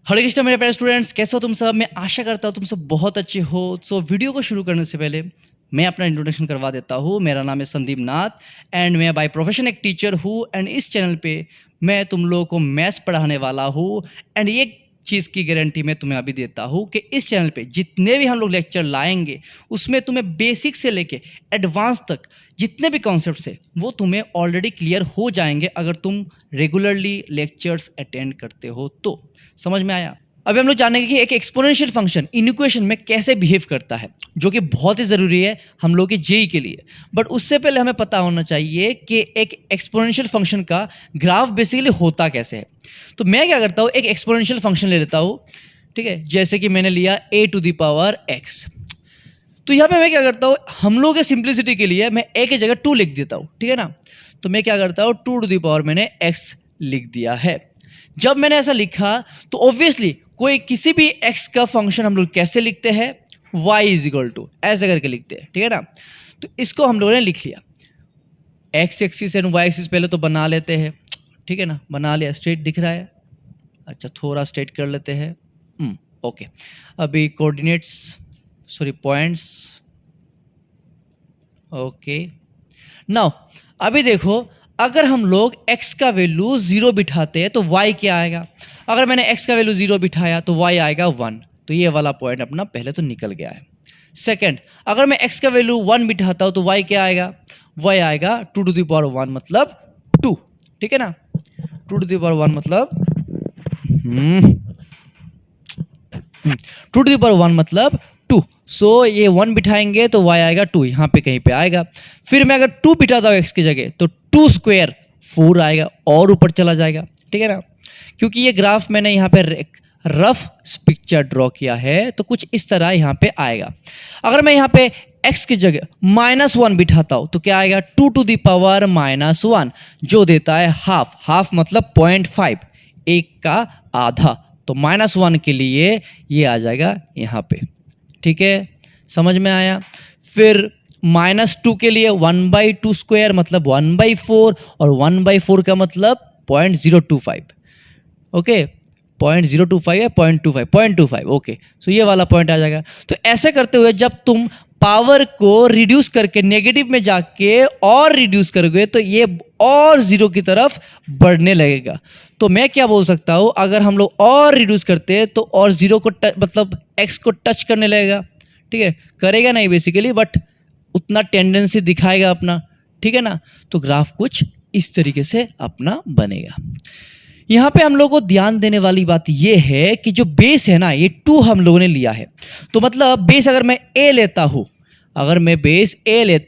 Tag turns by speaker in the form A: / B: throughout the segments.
A: Hello Krishna मेरे प्यारे students, कैसे हो तुम सब। मैं आशा करता हूँ तुम सब बहुत अच्छे हो। सो वीडियो को शुरू करने से पहले मैं अपना इंट्रोडक्शन करवा देता हूँ। मेरा नाम है संदीप नाथ एंड मैं बाय प्रोफेशन एक टीचर हूँ एंड इस चैनल पे मैं तुम लोगों को मैथ्स पढ़ाने वाला हूँ। एंड ये चीज़ की गारंटी मैं तुम्हें अभी देता हूँ कि इस चैनल पे जितने भी हम लोग लेक्चर लाएंगे उसमें तुम्हें बेसिक से लेके एडवांस तक जितने भी कॉन्सेप्ट्स है वो तुम्हें ऑलरेडी क्लियर हो जाएंगे अगर तुम रेगुलरली लेक्चर्स अटेंड करते हो तो। समझ में आया। अभी हम लोग जानेंगे कि एक एक्सपोनेंशियल फंक्शन इन इक्वेशन में कैसे बिहेव करता है, जो कि बहुत ही ज़रूरी है हम लोग के जेई के लिए। बट उससे पहले हमें पता होना चाहिए कि एक एक्सपोनेंशियल फंक्शन का ग्राफ बेसिकली होता कैसे है। तो मैं क्या करता हूँ, एक एक्सपोनेंशियल फंक्शन ले लेता हूँ, ठीक है। जैसे कि मैंने लिया a⁴x। तो यहाँ पे मैं क्या करता हूँ, हम लोग के सिंप्लिसिटी के लिए मैं a की जगह 2 लिख देता हूँ, ठीक है ना। तो मैं क्या करता हूँ, 2 मैंने x लिख दिया है। जब मैंने ऐसा लिखा तो ऑब्वियसली कोई किसी भी x का फंक्शन हम लोग कैसे लिखते हैं, y = ऐसे करके लिखते हैं, ठीक है ना। तो इसको हम लोगों ने लिख लिया। x axis and y axis पहले तो बना लेते हैं, ठीक है ना। बना लिया, स्ट्रेट दिख रहा है। अच्छा, थोड़ा स्ट्रेट कर लेते हैं। ओके, अभी पॉइंट्स। ओके, नाउ अभी देखो, अगर हम लोग x का वैल्यू 0 बिठाते हैं तो y क्या आएगा। अगर मैंने x का वैल्यू 0 बिठाया तो y आएगा 1। तो ये वाला पॉइंट अपना पहले तो निकल गया है। सेकंड, अगर मैं x का वैल्यू 1 बिठाता हूँ तो y क्या आएगा, y आएगा 2⁴ मतलब 2, ठीक है ना। 2⁴ मतलब 2⁴ मतलब 2। सो ये 1 बिठाएंगे तो y आएगा 2, यहाँ पे कहीं पे आएगा। फिर मैं अगर 2 बिठाता हूँ x की जगह तो 2² 4 आएगा और ऊपर चला जाएगा, ठीक है ना। क्योंकि ये ग्राफ मैंने यहाँ पे रफ पिक्चर ड्रॉ किया है तो कुछ इस तरह यहाँ पे आएगा। अगर मैं यहाँ पे x की जगह -1 बिठाता हूँ तो क्या आएगा, 2⁻⁻1 जो देता है हाफ मतलब 0.5, एक का आधा। तो -1 के लिए ये आ जाएगा यहाँ पे, ठीक है। समझ में आया। फिर -2 के लिए 1/2² मतलब 1/4 और 1/4 का मतलब 0.025। ओके, 0.025 है, 0.25 ओके। सो ये वाला पॉइंट आ जाएगा। तो ऐसे करते हुए जब तुम पावर को रिड्यूस करके नेगेटिव में जाके और रिड्यूस करोगे तो ये और 0 की तरफ बढ़ने लगेगा। तो मैं क्या बोल सकता हूँ, अगर हम लोग और रिड्यूस करते हैं तो और 0 को मतलब x को टच करने लगेगा, ठीक है। करेगा नहीं बेसिकली, बट उतना टेंडेंसी दिखाएगा अपना, ठीक है ना। तो ग्राफ कुछ इस तरीके से अपना बनेगा। यहाँ पे हम लोग को ध्यान देने वाली बात ये है कि जो बेस है ना, ये 2 हम लोगों ने लिया है। तो मतलब बेस अगर मैं a लेता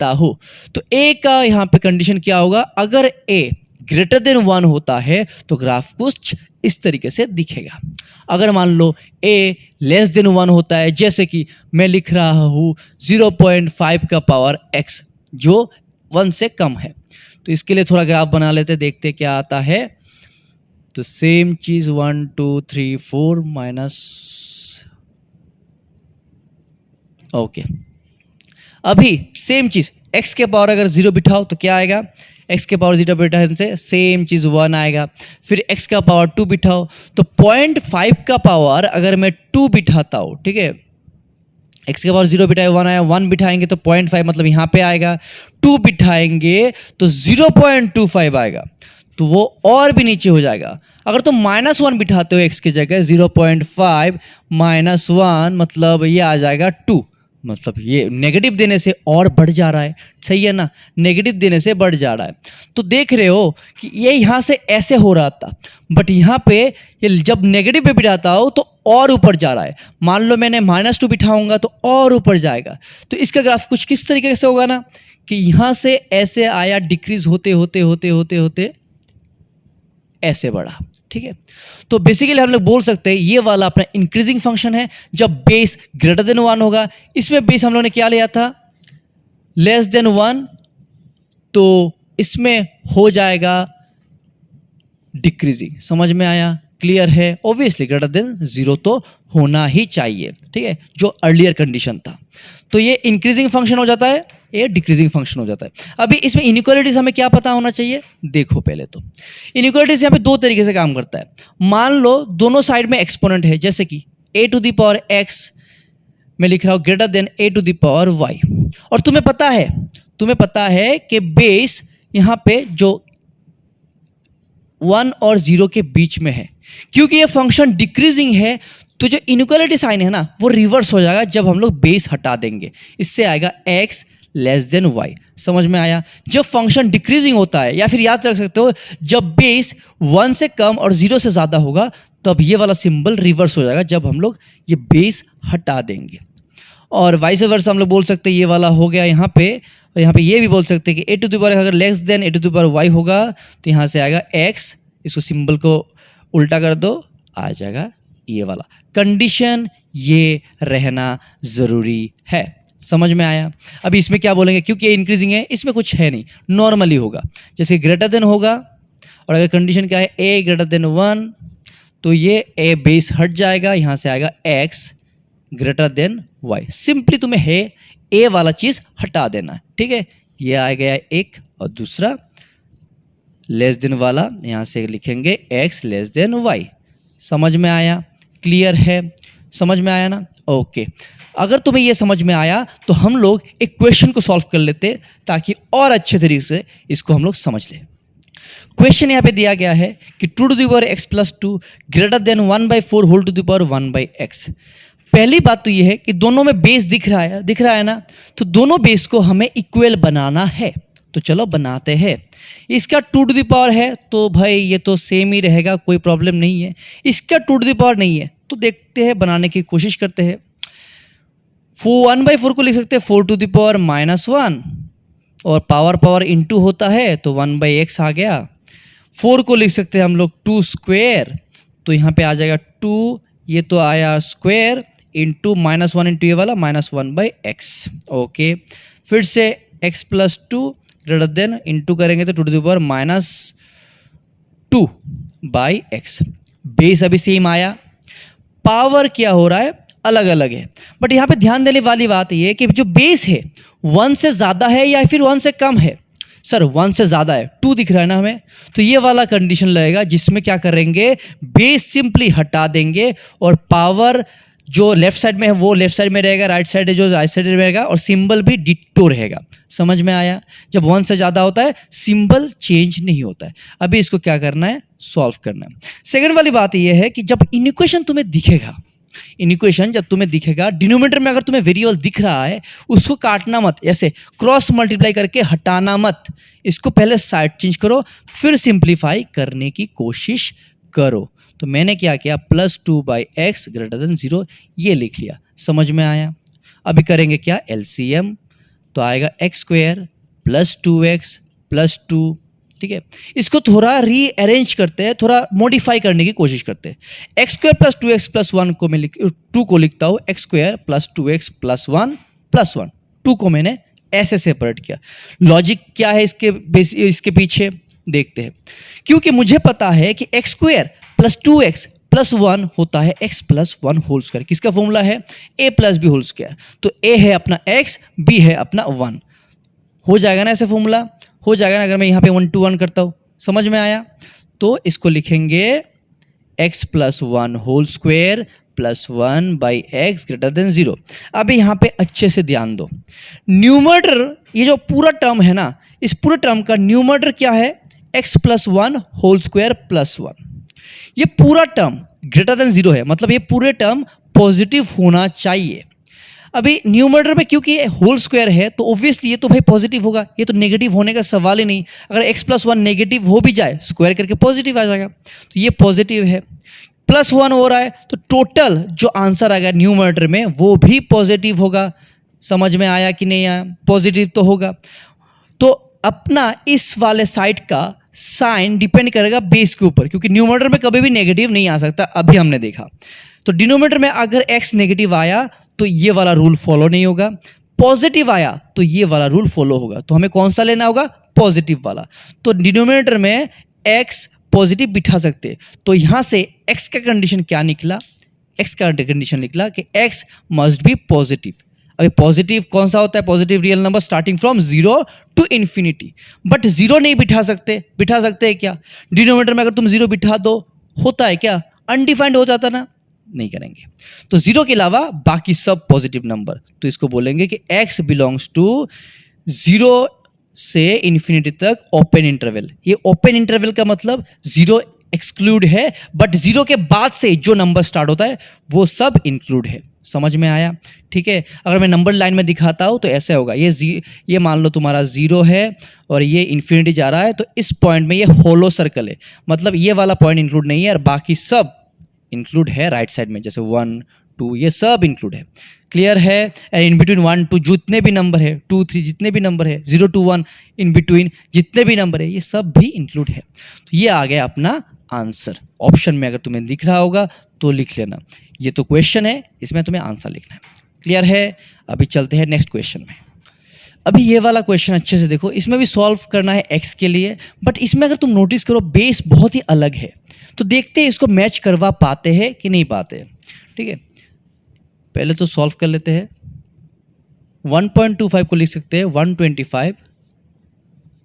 A: हूँ, तो a का यहाँ पे कंडीशन क्या होगा, अगर a > 1 होता है तो ग्राफ कुछ इस तरीके से दिखेगा। अगर मान लो a <1 होता है, जैसे कि मैं लिख रहा हूँ 0.5 का पावर x जो 1 से कम है, तो इसके लिए थोड़ा ग्राफ बना लेते, देखते क्या आता है। तो सेम चीज 1 2 3 4 माइनस, ओके। अभी सेम चीज x के पावर अगर 0 बिठाओ तो क्या आएगा, x के पावर 0 बिठाने से सेम चीज 1 आएगा। फिर x का पावर 2 बिठाओ तो 0.5 का पावर अगर मैं 2 बिठाता हूँ, ठीक है। x के पावर 0 बिठाए 1 आया, 1 बिठाएंगे तो 0.5 मतलब यहाँ पे आएगा, 2 बिठाएंगे तो 0.25 आएगा, तो वो और भी नीचे हो जाएगा। अगर तुम -1 बिठाते हो x की जगह 0.5 -1 मतलब ये आ जाएगा 2, मतलब ये नेगेटिव देने से और बढ़ जा रहा है, सही है ना। नेगेटिव देने से बढ़ जा रहा है। तो देख रहे हो कि ये यहाँ से ऐसे हो रहा था, बट यहाँ पे ये जब नेगेटिव पे बिठाता हो तो और ऊपर जा रहा है। मान लो मैंने -2 बिठाऊंगा तो और ऊपर जाएगा। तो इसका ग्राफ कुछ किस तरीके से होगा ना, कि यहाँ से ऐसे आया, डिक्रीज होते होते होते होते होते ऐसे बढ़ा, ठीक है। तो बेसिकली हम लोग बोल सकते हैं ये वाला अपना इंक्रीजिंग फंक्शन है जब बेस > 1 होगा। इसमें बेस हम लोगों ने क्या लिया था, <1, तो इसमें हो जाएगा डिक्रीजिंग। समझ में आया, क्लियर है? ऑब्वियसली ग्रेटर देन 0 तो होना ही चाहिए, ठीक है, जो अर्लियर कंडीशन था। तो ये इंक्रीजिंग फंक्शन हो जाता है, ये डिक्रीजिंग फंक्शन हो जाता है। अभी इसमें इनइक्वालिटीज हमें क्या पता होना चाहिए? देखो पहले तो इनइक्वालिटीज यहाँ पे दो तरीके से काम करता है। मान लो दोनों साइड में एक्सपोनेंट है, जैसे कि a to the power x मैं लिख रहा हूँ greater than a to the power y, और तुम्हें पता है कि बेस यहाँ पे जो 1 और 0 के बीच में है। क्योंकि ये फंक्शन डिक्रीजिंग है तो जो इनइक्वालिटी साइन है ना वो रिवर्स हो जाएगा जब हम लोग बेस हटा देंगे। इससे आएगा x लेस देन y। समझ में आया? जब फंक्शन डिक्रीजिंग होता है, या फिर याद रख सकते हो जब बेस 1 से कम और 0 से ज़्यादा होगा तब ये वाला सिंबल रिवर्स हो जाएगा जब हम लोग ये बेस हटा देंगे। और वाइस वर्सा हम लोग बोल सकते हैं ये वाला हो गया यहाँ पे, और यहाँ पे ये भी बोल सकते हैं कि a टू द पावर अगर less than a to the power y होगा तो यहाँ से आएगा x, इसको सिंबल को उल्टा कर दो, आ जाएगा ये वाला। कंडीशन ये रहना ज़रूरी है। समझ में आया? अभी इसमें क्या बोलेंगे, क्योंकि ये इंक्रीजिंग है इसमें कुछ है नहीं, नॉर्मली होगा। जैसे ग्रेटर देन होगा और अगर कंडीशन क्या है a ग्रेटर देन 1 तो ये a बेस हट जाएगा, यहाँ से आएगा x greater then y। Simply तुम्हें है a वाला चीज़ हटा देना है, ठीक है। ये आ गया एक, और दूसरा लेस देन वाला यहाँ से लिखेंगे x लेस देन y। समझ में आया? क्लियर है? समझ में आया ना? ओके। अगर तुम्हें ये समझ में आया तो हम लोग एक क्वेश्चन को सॉल्व कर लेते ताकि और अच्छे तरीके से इसको हम लोग समझ लें। क्वेश्चन यहाँ पे दिया गया है कि 2 to the power x plus 2 greater than 1/4 whole to the power 1/x। पहली बात तो ये है कि दोनों में बेस दिख रहा है ना, तो दोनों बेस को हमें इक्वल बनाना है। तो चलो बनाते हैं। इसका 2 टू द पावर है तो भाई ये तो सेम ही रहेगा, कोई प्रॉब्लम नहीं है। इसका 2 टू द पावर नहीं है तो देखते हैं, बनाने की कोशिश करते हैं। 1/4 को लिख सकते हैं 4 टू द पावर -1, और पावर इनटू होता है तो 1/x आ गया। 4 को लिख सकते हैं हम लोग 2 स्क्वायर, तो यहाँ पे आ जाएगा 2, ये तो आया स्क्वायर इंटू -1 इंटू ये वाला -1/x। ओके, फिर से x plus 2 greater than into करेंगे तो 2 to the power -2/x। Base अभी सेम आया, पावर क्या हो रहा है अलग अलग है। बट यहाँ पे ध्यान देने वाली बात ये है कि जो बेस है 1 से ज़्यादा है या फिर 1 से कम है। सर 1 से ज़्यादा है, 2 दिख रहा है ना हमें, तो ये वाला कंडीशन लगेगा जिसमें क्या करेंगे, बेस सिंपली हटा देंगे और पावर जो लेफ्ट साइड में है वो लेफ्ट साइड में रहेगा, राइट साइड है जो राइट साइड में रहेगा, और सिंबल भी डिट्टो रहेगा। समझ में आया? जब 1 से ज़्यादा होता है सिंबल चेंज नहीं होता है। अभी इसको क्या करना है, सॉल्व करना है। सेकेंड वाली बात यह है कि जब इक्वेशन तुम्हें दिखेगा, डिनोमिनेटर में अगर तुम्हें वेरिएबल दिख रहा है उसको काटना मत, ऐसे क्रॉस मल्टीप्लाई करके हटाना मत। इसको पहले साइड चेंज करो फिर सिंप्लीफाई करने की कोशिश करो। तो मैंने क्या किया, +2/x ग्रेटर देन 0 ये लिख लिया। समझ में आया? अभी करेंगे क्या, एलसीएम, तो आएगा x square plus 2x plus 2। ठीक है, इसको थोड़ा रीअरेंज करते हैं, थोड़ा मॉडिफाई करने की कोशिश करते हैं। x square plus 2x plus 1 को मैं 2 को लिखता हूँ x square plus 2x plus 1 plus 1। 2 को मैंने ऐसे सेपरेट किया। लॉजिक क्या है इसके पीछे देखते हैं। क्योंकि मुझे पता है कि x square plus 2x plus 1 होता है x प्लस 1 होल स्क्वायर। किसका फॉर्मूला है, a plus b whole square. तो a है अपना x, b है अपना 1। हो जाएगा ना ऐसे फॉर्मूला, हो जाएगा ना अगर मैं यहाँ पे 1 to 1 करता हूँ। समझ में आया? तो इसको लिखेंगे x plus 1 whole square plus 1/x greater than 0। अब यहाँ पे अच्छे से ध्यान दो, न्यूमरेटर ये जो पूरा टर्म है ना, इस पूरे टर्म का न्यूमरेटर क्या है, x plus 1 whole square plus 1। ये पूरा टर्म ग्रेटर देन 0 है, मतलब ये पूरे टर्म पॉजिटिव होना चाहिए। अभी न्यूमरेटर में क्योंकि होल स्क्वायर है तो ऑब्वियसली ये तो भाई पॉजिटिव होगा, ये तो नेगेटिव होने का सवाल ही नहीं। अगर x प्लस 1 नेगेटिव हो भी जाए स्क्वायर करके पॉजिटिव आ जाएगा, तो ये पॉजिटिव है। प्लस 1 हो रहा है तो टोटल जो आंसर आएगा न्यूमरेटर में वो भी पॉजिटिव होगा। समझ में आया कि नहीं आया? पॉजिटिव तो होगा। तो अपना इस वाले साइड का साइन डिपेंड करेगा बेस के ऊपर, क्योंकि न्यूमरेटर में कभी भी नेगेटिव नहीं आ सकता, अभी हमने देखा। तो डिनोमिनेटर में अगर x नेगेटिव आया तो ये वाला रूल फॉलो नहीं होगा, पॉजिटिव आया तो ये वाला रूल फॉलो होगा। तो हमें कौन सा लेना होगा, पॉजिटिव वाला। तो डिनोमिनेटर में x पॉजिटिव बिठा सकते, तो यहाँ से x का कंडीशन क्या निकला, x का कंडीशन निकला कि x मस्ट बी पॉजिटिव। अभी पॉजिटिव कौन सा होता है, positive real number starting from 0 to infinity, but 0 नहीं बिठा सकते। बिठा सकते हैं क्या, डिनोमिनेटर में अगर तुम 0 बिठा दो होता है क्या, अनडिफाइंड हो जाता ना, नहीं करेंगे। तो 0 के अलावा बाकी सब पॉजिटिव नंबर, तो इसको बोलेंगे कि x बिलोंग्स टू 0 से इन्फिनिटी तक ओपन इंटरवल। ये ओपन इंटरवल का मतलब 0 एक्सक्लूड है, बट 0 के बाद से जो नंबर स्टार्ट होता है वो सब इंक्लूड है। समझ में आया, ठीक है। अगर मैं नंबर लाइन में दिखाता हूँ तो ऐसे होगा, ये मान लो तुम्हारा 0 है और ये इन्फिनिटी जा रहा है, तो इस पॉइंट में ये होलो सर्कल है, मतलब ये वाला पॉइंट इंक्लूड नहीं है और बाकी सब इंक्लूड है राइट साइड में, जैसे 1 2 ये सब इंक्लूड है। क्लियर है। इन बिटवीन 1 2 जितने भी नंबर है, 2 3 जितने भी नंबर है, 0 to 1 इन बिटवीन जितने भी नंबर है, ये सब भी इंक्लूड है। तो ये आ गया अपना आंसर। ऑप्शन में अगर तुम्हें दिख रहा होगा तो लिख लेना, ये तो क्वेश्चन है, इसमें तुम्हें आंसर लिखना है। क्लियर है। अभी चलते हैं नेक्स्ट क्वेश्चन में। अभी ये वाला क्वेश्चन अच्छे से देखो, इसमें भी सॉल्व करना है x के लिए, बट इसमें अगर तुम नोटिस करो बेस बहुत ही अलग है, तो देखते हैं इसको मैच करवा पाते हैं कि नहीं पाते हैं। ठीक है, पहले तो सॉल्व कर लेते हैं। 1.25 को लिख सकते हैं 125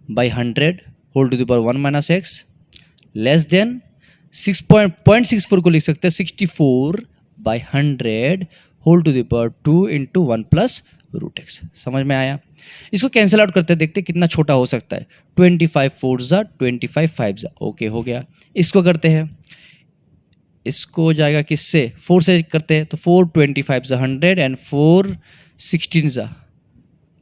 A: by 100 whole to the power 1 minus x less than 6.64 को लिख सकते हैं 64 by 100 whole to the power 2 into 1 plus root x. समझ में आया। इसको कैंसिल आउट करते देखते कितना छोटा हो सकता है। 25 4 जा 25 5 जा, ओके हो गया। इसको करते हैं, इसको हो जाएगा किससे, 4 से करते हैं, तो 4 25 जा 100 एंड 4 16 जा,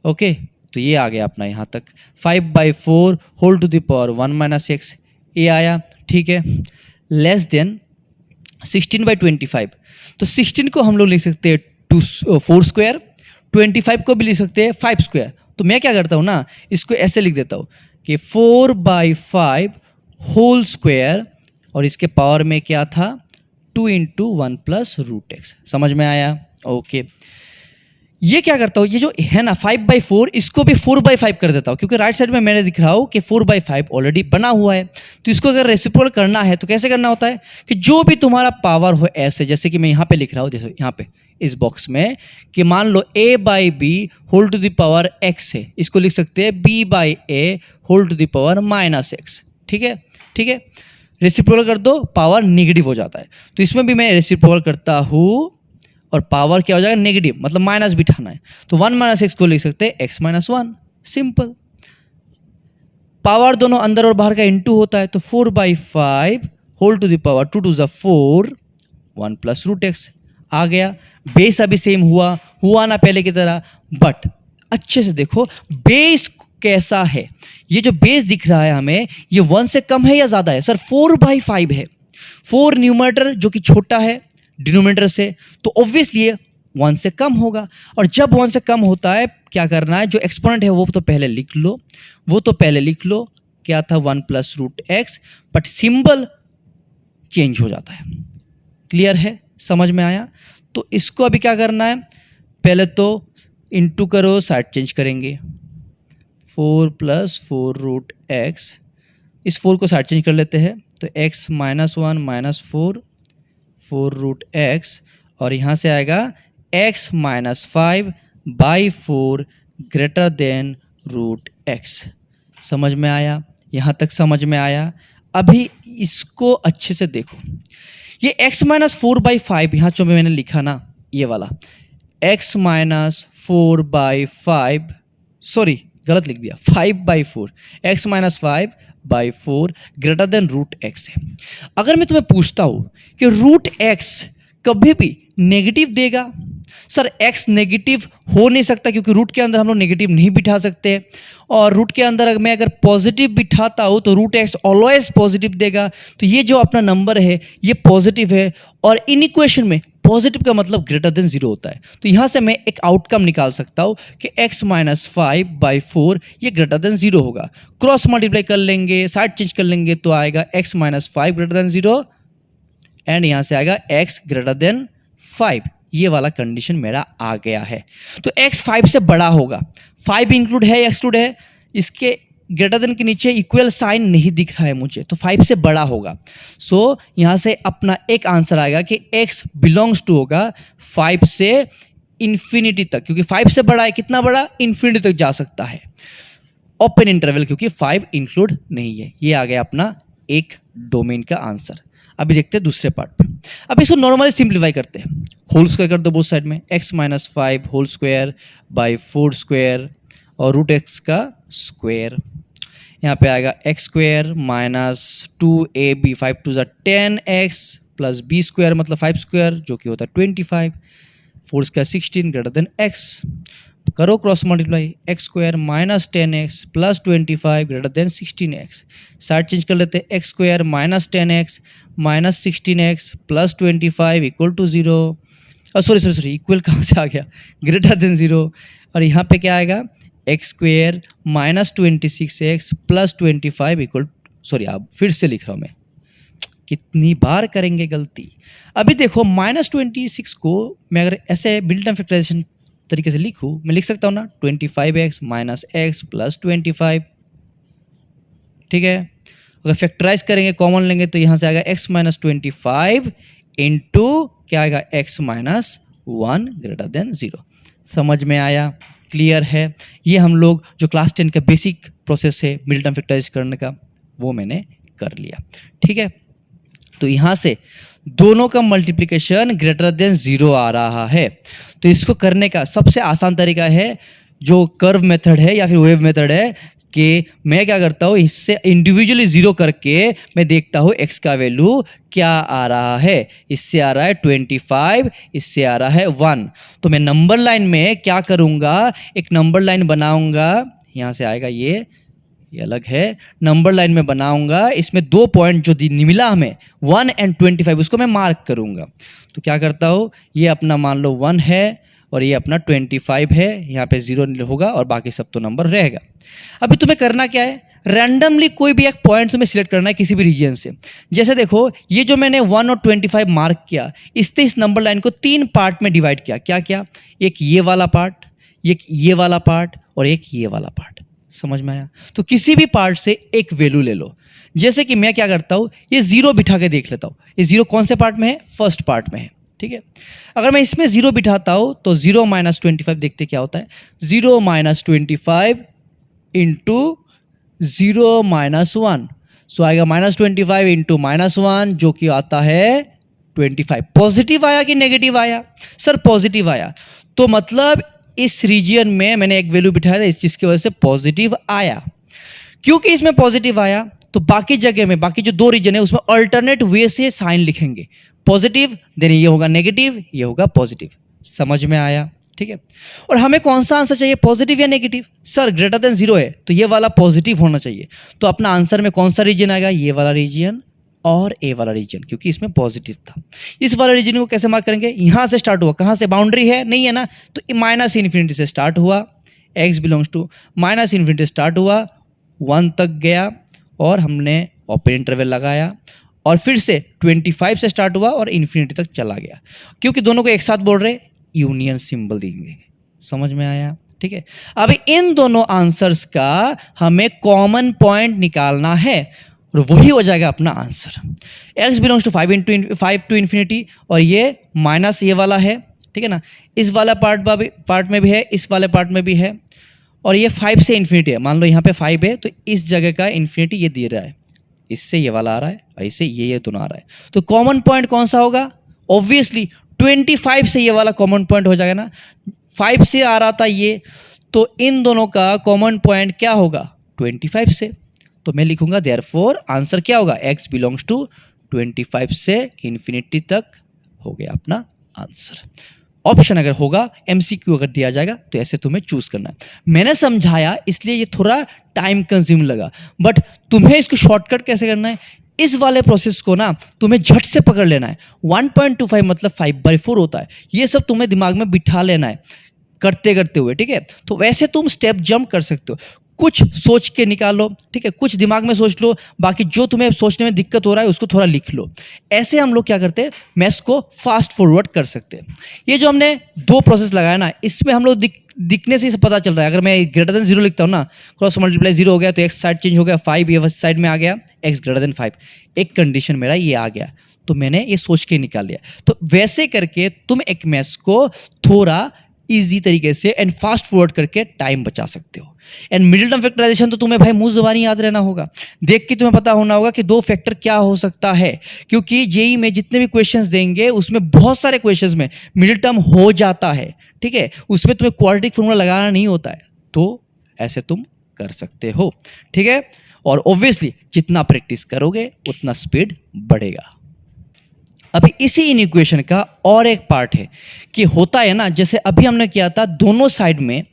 A: ओके। तो ये आ गया अपना यहाँ तक 5/4 whole to the power 1 minus x, ये आया। ठीक है, लेस देन 16/25, तो 16 को हम लोग लिख सकते हैं 4 स्क्वायर, 25 को भी लिख सकते हैं 5 स्क्वायर। तो मैं क्या करता हूँ ना, इसको ऐसे लिख देता हूँ कि 4/5 होल स्क्वायर, और इसके पावर में क्या था 2 into 1 प्लस रूट एक्स। समझ में आया, ओके। ये क्या करता हूँ, ये जो है ना 5/4, इसको भी 4/5 कर देता हूँ, क्योंकि राइट साइड में मैंने दिख रहा हूँ कि 4/5 ऑलरेडी बना हुआ है। तो इसको अगर रेसिप्रोकल करना है तो कैसे करना होता है कि जो भी तुम्हारा पावर हो ऐसे, जैसे कि मैं यहाँ पे लिख रहा हूँ, देखो यहाँ पे इस बॉक्स में कि मान लो a/b whole to the power x है, इसको लिख सकते हैं b/a whole to the power minus x. ठीक है, ठीक है, रेसिप्रोकल कर दो, पावर नेगेटिव हो जाता है। तो इसमें भी मैं रेसिप्रोकल करता हूँ और पावर क्या हो जाएगा नेगेटिव, मतलब माइनस बिठाना है, तो 1 माइनस एक्स को लिख सकते हैं x माइनस 1, सिंपल। पावर दोनों अंदर और बाहर का इनटू होता है, तो 4/5 whole to the power 2 to the 4 1 plus root x आ गया। बेस अभी सेम हुआ ना पहले की तरह, बट अच्छे से देखो बेस कैसा है। ये जो बेस दिख रहा है हमें, ये 1 से कम है या ज्यादा है सर, 4/5 है। 4 न्यूमरेटर जो कि छोटा है डिनोमिनेटर से, तो ऑब्वियसली 1 से कम होगा। और जब 1 से कम होता है क्या करना है, जो एक्सपोनेंट है वो तो पहले लिख लो, क्या था 1 plus root x, but symbol change हो जाता है। क्लियर है, समझ में आया। तो इसको अभी क्या करना है, पहले तो इंटू करो, साइड चेंज करेंगे, 4 प्लस 4 रूट एक्स, इस 4 को साइड चेंज कर लेते हैं, तो x minus 1 minus 4 root x, और यहाँ से आएगा x minus 5/4 greater than root x. समझ में आया, यहाँ तक समझ में आया। अभी इसको अच्छे से देखो, ये x माइनस 4/5 यहाँ जो मैंने लिखा ना, ये वाला x माइनस 4/5, सॉरी गलत लिख दिया, 5/4, x minus 5/4 greater than root x है। अगर मैं तुम्हें पूछता हूं कि रूट एक्स कभी भी नेगेटिव देगा, सर x नेगेटिव हो नहीं सकता क्योंकि रूट के अंदर हम लोग नेगेटिव नहीं बिठा सकते, और रूट के अंदर मैं अगर पॉजिटिव बिठाता हूं तो रूट एक्स ऑलवेज पॉजिटिव देगा। तो ये जो अपना नंबर है ये पॉजिटिव है, और इन इक्वेशन में पॉजिटिव का मतलब ग्रेटर देन 0 होता है। तो यहां से मैं एक आउटकम निकाल सकता हूं कि x माइनस 5/4 ये ग्रेटर देन 0 होगा। क्रॉस मल्टीप्लाई कर लेंगे, साइड चेंज कर लेंगे, तो आएगा x minus 5 greater than 0, and यहां से आएगा x ग्रेटर देन 5। ये वाला कंडीशन मेरा आ गया है। तो x 5 से बड़ा होगा, 5 इंक्लूड है एक्सक्लूड है, इसके ग्रेटर देन के नीचे इक्वल साइन नहीं दिख रहा है मुझे, तो 5 से बड़ा होगा। सो यहाँ से अपना एक आंसर आएगा कि x बिलोंग्स टू होगा 5 से इन्फिनिटी तक, क्योंकि 5 से बड़ा है, कितना बड़ा, इन्फिनिटी तक जा सकता है। ओपन इंटरवल क्योंकि 5 इंक्लूड नहीं है। ये आ गया अपना एक डोमेन का आंसर। अभी देखते हैं दूसरे पार्ट पे। अब इसको नॉर्मली सिंप्लीफाई करते हैं, होल स्क्वायर कर दो बोथ साइड में, x minus 5 whole square by 4 square और रूट एक्स का स्क्वायर। यहाँ पे आएगा x square minus 2ab 5 to ज़ा 10x प्लस बी स्क्वायर मतलब 5 स्क्वायर जो कि होता है 25, 4 स्क्वायर 16 ग्रेटर देन x। करो cross multiply, x square minus 10x plus 25 greater than 16x। Side change कर लेते हैं, x square minus 10x minus 16x plus 25 equal to 0। Sorry equal कहाँ से आ गया, ग्रेटर देन 0। और यहाँ पे क्या आएगा, x square minus 26x plus 25 equal, sorry आप फिर से लिख रहा हूँ मैं, कितनी बार करेंगे गलती। अभी देखो माइनस 26 को मैं अगर ऐसे मिडल फैक्टराइजेशन तरीके से लिखूँ, मैं लिख सकता हूँ ना 25x माइनस एक्स प्लस 25, ठीक है। अगर फैक्टराइज करेंगे कॉमन लेंगे तो यहाँ से आएगा x माइनस 25 इंटू क्या आएगा x माइनस 1 ग्रेटर देन 0। समझ में आया, क्लियर है। ये हम लोग जो क्लास 10 का बेसिक प्रोसेस है मिडिल टर्म फैक्टराइज करने का वो मैंने कर लिया, ठीक है। तो यहाँ से दोनों का मल्टीप्लिकेशन ग्रेटर देन 0 आ रहा है। तो इसको करने का सबसे आसान तरीका है जो कर्व मेथड है या फिर वेव मेथड है कि मैं क्या करता हूँ, इससे इंडिविजुअली 0 करके मैं देखता हूँ x का वैल्यू क्या आ रहा है। इससे आ रहा है 25, इससे आ रहा है 1। तो मैं नंबर लाइन में क्या करूँगा, एक नंबर लाइन बनाऊँगा, यहाँ से आएगा ये अलग है, नंबर लाइन में बनाऊँगा। इसमें 2 पॉइंट जो मिला हमें 1 एंड 25 उसको मैं मार्क करूँगा। तो क्या करता हूँ, ये अपना मान लो 1 है और ये अपना 25 है, यहाँ पे 0 होगा और बाकी सब तो नंबर रहेगा। अभी तुम्हें करना क्या है, रैंडमली कोई भी एक पॉइंट तुम्हें सिलेक्ट करना है किसी भी रीजन से। जैसे देखो ये जो मैंने 1 और 25 मार्क किया, इससे इस नंबर लाइन को 3 पार्ट में डिवाइड किया। क्या क्या, एक ये वाला पार्ट, एक ये वाला पार्ट और एक ये वाला पार्ट। समझ में आया। तो किसी भी पार्ट से एक वैल्यू ले लो। जैसे कि मैं क्या करता हूँ, ये 0 बिठा के देख लेता हूँ, ये 0 कौन से पार्ट में है, फर्स्ट पार्ट में है, ठीक है। अगर मैं इसमें 0 बिठाता हूँ तो 0 माइनस 25 देखते क्या होता है, 0 माइनस 25 इंटू 0 माइनस 1, सो आएगा माइनस 25 इंटू माइनस 1 जो कि आता है 25। पॉजिटिव आया कि नेगेटिव आया, सर पॉजिटिव आया। तो मतलब इस रीजन में मैंने एक वैल्यू बिठाया था, इस चीज़ की वजह से पॉजिटिव आया। क्योंकि इसमें पॉजिटिव आया तो बाकी जगह में, बाकी जो 2 रीजन है उसमें अल्टरनेट वे से साइन लिखेंगे, पॉजिटिव देन ये होगा नेगेटिव, ये होगा पॉजिटिव। समझ में आया, ठीक है। और हमें कौन सा आंसर चाहिए, पॉजिटिव या नेगेटिव। सर ग्रेटर देन 0 है तो ये वाला पॉजिटिव होना चाहिए। तो अपना आंसर में कौन सा रीजन आएगा, ये वाला रीजन और ए वाला रीजन, क्योंकि इसमें पॉजिटिव था। इस वाला रीजन को कैसे मार्क करेंगे, यहाँ से स्टार्ट हुआ, कहाँ से, बाउंड्री है नहीं है ना, तो माइनस इन्फिनिटी से स्टार्ट हुआ, x belongs to minus infinity start हुआ, 1 तक गया और हमने ओपन इंटरवल लगाया और फिर से 25 से स्टार्ट हुआ और इन्फिनिटी तक चला गया। क्योंकि दोनों को एक साथ बोल रहे, यूनियन सिंबल देंगे। समझ में आया, ठीक है। अब इन दोनों आंसर्स का हमें कॉमन पॉइंट निकालना है और वही हो जाएगा अपना answer. x belongs to 5 to infinity और ये माइनस ये वाला है, ठीक है ना। इस वाला पार्ट में भी है, इस वाले पार्ट में भी है और ये 5 से इन्फिनिटी है। मान लो यहाँ पे 5 है तो इस जगह का इन्फिनिटी ये दे रहा है, इससे ये वाला आ रहा है और इससे ये दोनों आ रहा है। तो कॉमन पॉइंट कौन सा होगा, ऑब्वियसली 25 से ये वाला कॉमन पॉइंट हो जाएगा ना। 5 से आ रहा था ये, तो इन दोनों का कॉमन पॉइंट क्या होगा, 25 से। तो मैं लिखूंगा देयरफॉर आंसर क्या होगा, x बिलोंग्स टू 25 से इन्फिनिटी तक हो गया अपना आंसर। ऑप्शन अगर होगा, MCQ अगर दिया जाएगा तो ऐसे तुम्हें चूज करना है। मैंने समझाया इसलिए ये थोड़ा टाइम कंज्यूम लगा, बट तुम्हें इसको शॉर्टकट कैसे करना है, इस वाले प्रोसेस को ना तुम्हें झट से पकड़ लेना है। 1.25 मतलब 5/4 होता है, ये सब तुम्हें दिमाग में बिठा लेना है करते करते हुए, ठीक है। तो वैसे तुम स्टेप जंप कर सकते हो, कुछ सोच के निकालो, ठीक है, कुछ दिमाग में सोच लो, बाकी जो तुम्हें सोचने में दिक्कत हो रहा है उसको थोड़ा लिख लो। ऐसे हम लोग क्या करते हैं, मैथ्स को फास्ट फॉरवर्ड कर सकते हैं। ये जो हमने दो प्रोसेस लगाया ना, इसमें हम लोग दिखने से ही पता चल रहा है। अगर मैं ग्रेटर देन 0 लिखता हूँ ना, क्रॉस मल्टीप्लाई 0 हो गया तो एक्स साइड चेंज हो गया, 5 ये साइड में आ गया, एक्स ग्रेटर देन 5, एक कंडीशन मेरा ये आ गया, तो मैंने ये सोच के निकाल लिया। तो वैसे करके तुम एक मैथ्स को थोड़ा इजी तरीके से एंड फास्ट फॉरवर्ड करके टाइम बचा सकते हो। एंड मिडिल टर्म फैक्टराइजेशन तो तुम्हें भाई मुंह ज़बानी याद रहना होगा, देख के तुम्हें पता होना होगा कि दो फैक्टर क्या हो सकता है, क्योंकि जेई में जितने भी क्वेश्चंस देंगे उसमें बहुत सारे क्वेश्चंस में मिडिल टर्म हो जाता है, ठीक है, उसमें तुम्हें क्वाड्रेटिक फॉर्मूला लगाना नहीं होता है, तो ऐसे तुम कर सकते हो, ठीक है। और ऑब्वियसली जितना प्रैक्टिस करोगे उतना स्पीड बढ़ेगा। अभी इसी इन इक्वेशन का और एक पार्ट है कि होता है ना, जैसे अभी हमने किया था दोनों साइड में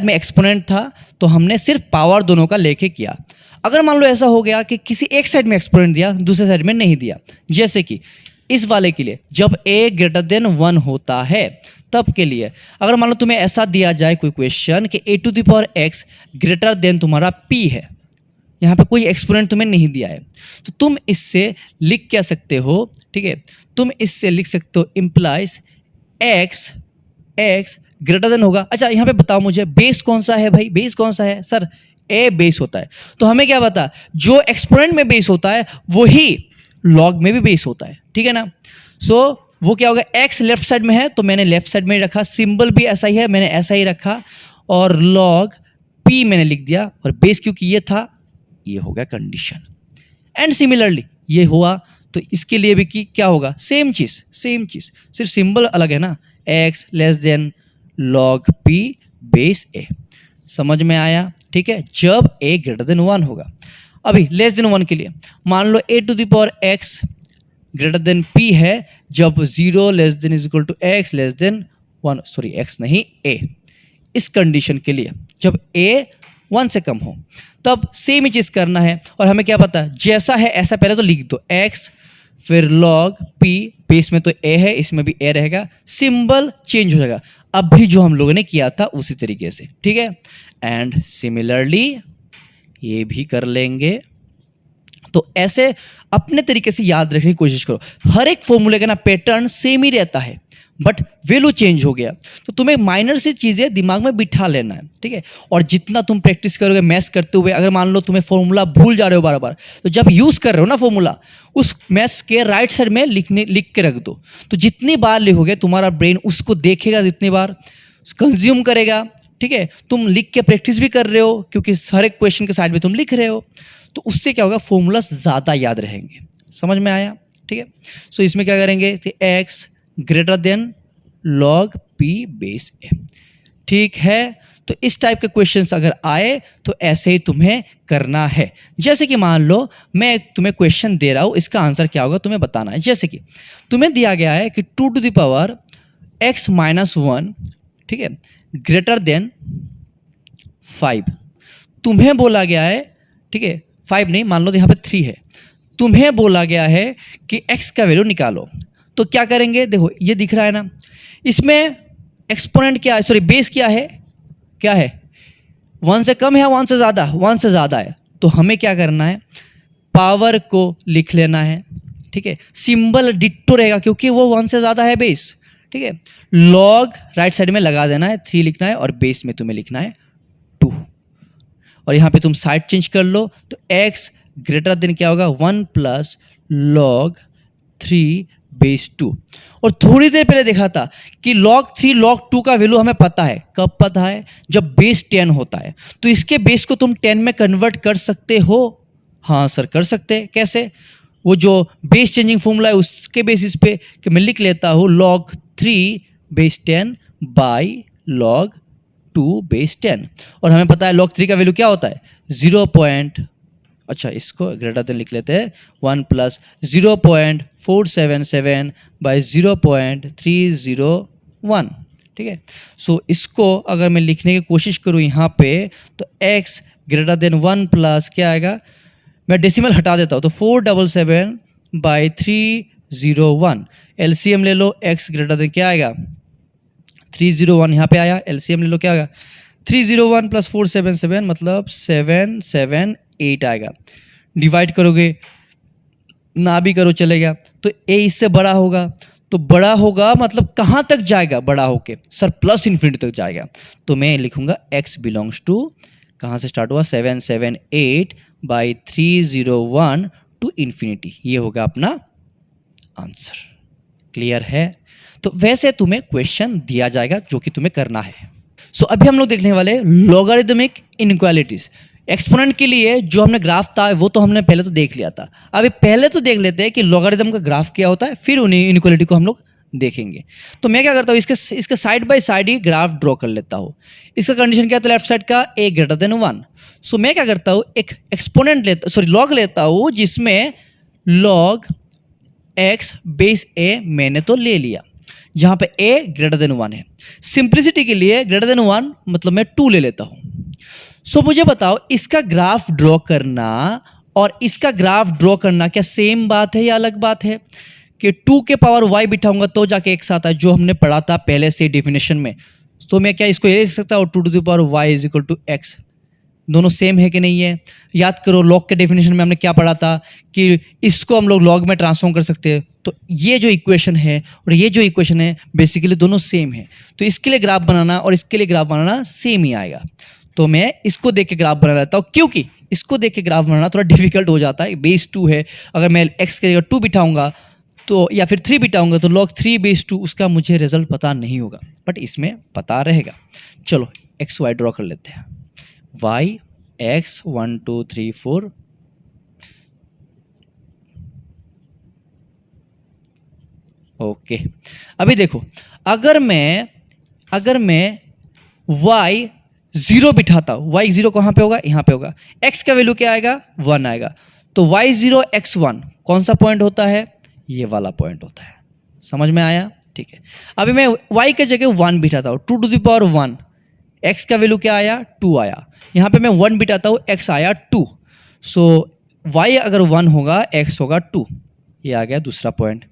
A: एक्सपोनेंट था, तो हमने सिर्फ पावर दोनों का लेके किया। अगर मान लो ऐसा हो गया कि किसी एक साइड में एक्सपोनेंट दिया, दूसरे साइड में नहीं दिया, जैसे कि इस वाले के लिए जब a ग्रेटर देन 1 होता है तब के लिए, अगर मान लो तुम्हें ऐसा दिया जाए कोई क्वेश्चन कि a to the power x greater than तुम्हारा p है, यहाँ पे कोई एक्सपोनेंट तुम्हें नहीं दिया है, तो तुम इससे लिख क्या सकते हो, ठीक है, तुम इससे लिख सकते हो इम्प्लाइज x ग्रेटर देन होगा। अच्छा यहाँ पे बताओ मुझे बेस कौन सा है भाई, बेस कौन सा है सर, a बेस होता है, तो हमें क्या पता, जो एक्सपोनेंट में बेस होता है वही लॉग में भी बेस होता है, ठीक है ना। सो वो क्या होगा, x लेफ्ट साइड में है तो मैंने लेफ्ट साइड में रखा, सिंबल भी ऐसा ही है मैंने ऐसा ही रखा, और लॉग p मैंने लिख दिया, और बेस क्योंकि ये था, ये हो गया कंडीशन। एंड सिमिलरली ये हुआ तो इसके लिए भी कि क्या होगा, सेम चीज, सिर्फ सिंबल अलग है ना, x less then log p base a। समझ में आया, ठीक है, जब a ग्रेटर देन 1 होगा। अभी लेस देन 1 के लिए मान लो a to the power x greater than p है, जब 0 less than is equal to x less than 1, sorry x नहीं a, इस कंडीशन के लिए जब a 1 से कम हो तब सेम ही चीज करना है। और हमें क्या पता है, जैसा है ऐसा पहले तो लिख दो, x फिर लॉग p, बेस में तो a है इसमें भी a रहेगा, सिंबल चेंज हो जाएगा अभी जो हम लोगों ने किया था उसी तरीके से, ठीक है। एंड सिमिलरली ये भी कर लेंगे। तो ऐसे अपने तरीके से याद रखने की कोशिश करो, हर एक फॉर्मूले का ना पैटर्न सेम ही रहता है बट वैल्यू चेंज हो गया, तो तुम्हें माइनर सी चीज़ें दिमाग में बिठा लेना है, ठीक है। और जितना तुम प्रैक्टिस करोगे मैथ्स करते हुए, अगर मान लो तुम्हें फॉर्मूला भूल जा रहे हो बार बार, तो जब यूज़ कर रहे हो ना फॉर्मूला, उस मैथ्स के राइट साइड में लिख के रख दो, तो जितनी बार लिखोगे तुम्हारा ब्रेन उसको देखेगा, जितनी बार कंज्यूम करेगा, ठीक है। तुम लिख के प्रैक्टिस भी कर रहे हो क्योंकि हर एक क्वेश्चन के साइड में तुम लिख रहे हो, तो उससे क्या होगा, फॉर्मूला ज़्यादा याद रहेंगे। समझ में आया, ठीक है। सो इसमें क्या करेंगे, तो x greater then log p base a, ठीक है। तो इस टाइप के क्वेश्चंस अगर आए तो ऐसे ही तुम्हें करना है। जैसे कि मान लो मैं तुम्हें क्वेश्चन दे रहा हूं, इसका आंसर क्या होगा तुम्हें बताना है। जैसे कि तुम्हें दिया गया है कि 2 to the power x minus 1, ठीक है, ग्रेटर देन 5, तुम्हें बोला गया है, ठीक है, 5 नहीं, मान लो यहाँ पे 3 है, तुम्हें बोला गया है कि x का वैल्यू निकालो। तो क्या करेंगे, देखो ये दिख रहा है ना, इसमें एक्सपोनेंट क्या है, सॉरी बेस क्या है, 1 से कम है या 1 से ज़्यादा, 1 से ज़्यादा है, तो हमें क्या करना है, पावर को लिख लेना है, ठीक है, सिंबल डिट्टो रहेगा क्योंकि वो 1 से ज़्यादा है बेस, ठीक है। लॉग राइट साइड में लगा देना है, 3 लिखना है, और बेस में तुम्हें लिखना है 2, और यहाँ पे तुम साइड चेंज कर लो, तो x ग्रेटर देन क्या होगा, 1 प्लस लॉग 3 बेस 2। और थोड़ी देर पहले देखा था कि log 3 log 2 का वैल्यू हमें पता है, कब पता है, जब बेस 10 होता है, तो इसके बेस को तुम 10 में कन्वर्ट कर सकते हो। हाँ सर कर सकते, कैसे, वो जो बेस चेंजिंग फॉर्मूला है उसके बेसिस पे कि मैं लिख लेता हूँ log 3 base 10 by log 2 base 10, और हमें पता है log 3 का वैल्यू क्या होता है, 0. अच्छा इसको ग्रेटर देन लिख लेते हैं, 1 प्लस 0.477 बाई 0.301, ठीक है। सो इसको अगर मैं लिखने की कोशिश करूँ यहाँ पे, तो x ग्रेटर देन 1 प्लस क्या आएगा, मैं डेसिमल हटा देता हूँ, तो 477 बाई 301, एलसीएम ले लो, x ग्रेटर देन क्या आएगा, 301 यहाँ पे आया, एलसीएम ले लो क्या आएगा, 301 प्लस 477 मतलब 778 आएगा। डिवाइड करोगे ना भी करो चलेगा, तो ए इससे बड़ा होगा, तो बड़ा होगा मतलब कहाँ तक जाएगा बड़ा होके, सर प्लस इन्फिनिटी तक जाएगा। तो मैं लिखूंगा x बिलोंग्स टू, कहाँ से स्टार्ट हुआ 778 बाई 301 टू इन्फिनिटी, ये होगा अपना आंसर। क्लियर है? तो वैसे तुम्हें क्वेश्चन दिया जाएगा जो कि तुम्हें करना है। सो अभी हम लोग देखने वाले लॉगरिदमिक इनइक्वालिटीज। एक्सपोनेंट के लिए जो हमने ग्राफ था वो तो हमने पहले तो देख लिया था, अभी पहले तो देख लेते हैं कि लॉगरिदम का ग्राफ क्या होता है, फिर उन्हीं इनइक्वालिटी को हम लोग देखेंगे। तो मैं क्या करता हूँ, इसके side by side he graph draw कर लेता हूँ। इसका कंडीशन क्या था, लेफ्ट साइड का a ग्रेटर देन 1। सो मैं क्या करता हूँ, एक एक्सपोनेंट लेता, सॉरी लॉग लेता हूँ जिसमें लॉग x बेस a मैंने तो ले लिया, जहाँ पे a ग्रेटर देन 1 है। सिंप्लिसिटी के लिए ग्रेटर देन 1 मतलब मैं 2 ले लेता हूँ। सो मुझे बताओ इसका ग्राफ ड्रॉ करना और इसका ग्राफ ड्रॉ करना क्या सेम बात है या अलग बात है? कि 2 के पावर y बिठाऊंगा तो जाके x आता है, जो हमने पढ़ा था पहले से डेफिनेशन में। तो मैं क्या इसको ये लिख सकता हूँ 2 to the power y is equal to x। दोनों सेम है कि नहीं है? याद करो लॉग के डेफिनेशन में हमने क्या पढ़ा था कि इसको हम लोग लॉग में ट्रांसफॉर्म कर सकते हैं। तो ये जो इक्वेशन है और ये जो इक्वेशन है बेसिकली दोनों सेम है, तो इसके लिए ग्राफ बनाना और इसके लिए ग्राफ बनाना सेम ही आएगा। तो मैं इसको देख के ग्राफ बना लेता हूँ, क्योंकि इसको देख के ग्राफ बनाना थोड़ा डिफिकल्ट हो जाता है। बेस 2 है, अगर मैं x के जगह 2 बिठाऊंगा तो या फिर 3 बिठाऊंगा तो log 3 बेस 2 उसका मुझे रिजल्ट पता नहीं होगा, बट इसमें पता रहेगा। चलो एक्स वाई ड्रॉ कर लेते हैं। y x 1 2 3 4 okay. अभी देखो अगर मैं y 0 बिठाता हूँ, y 0 कहाँ पे होगा, यहाँ पे होगा, x का वैल्यू क्या आएगा 1 आएगा, तो y 0 x 1 कौन सा पॉइंट होता है, ये वाला पॉइंट होता है। समझ में आया? ठीक है। अभी मैं y के जगह 1 बिठाता हूँ, 2 टू द पावर 1, x का वैल्यू क्या आया 2 आया, यहाँ पे मैं 1 बिठाता हूँ, x आया 2। सो y अगर 1 होगा x होगा 2, ये आ गया दूसरा पॉइंट।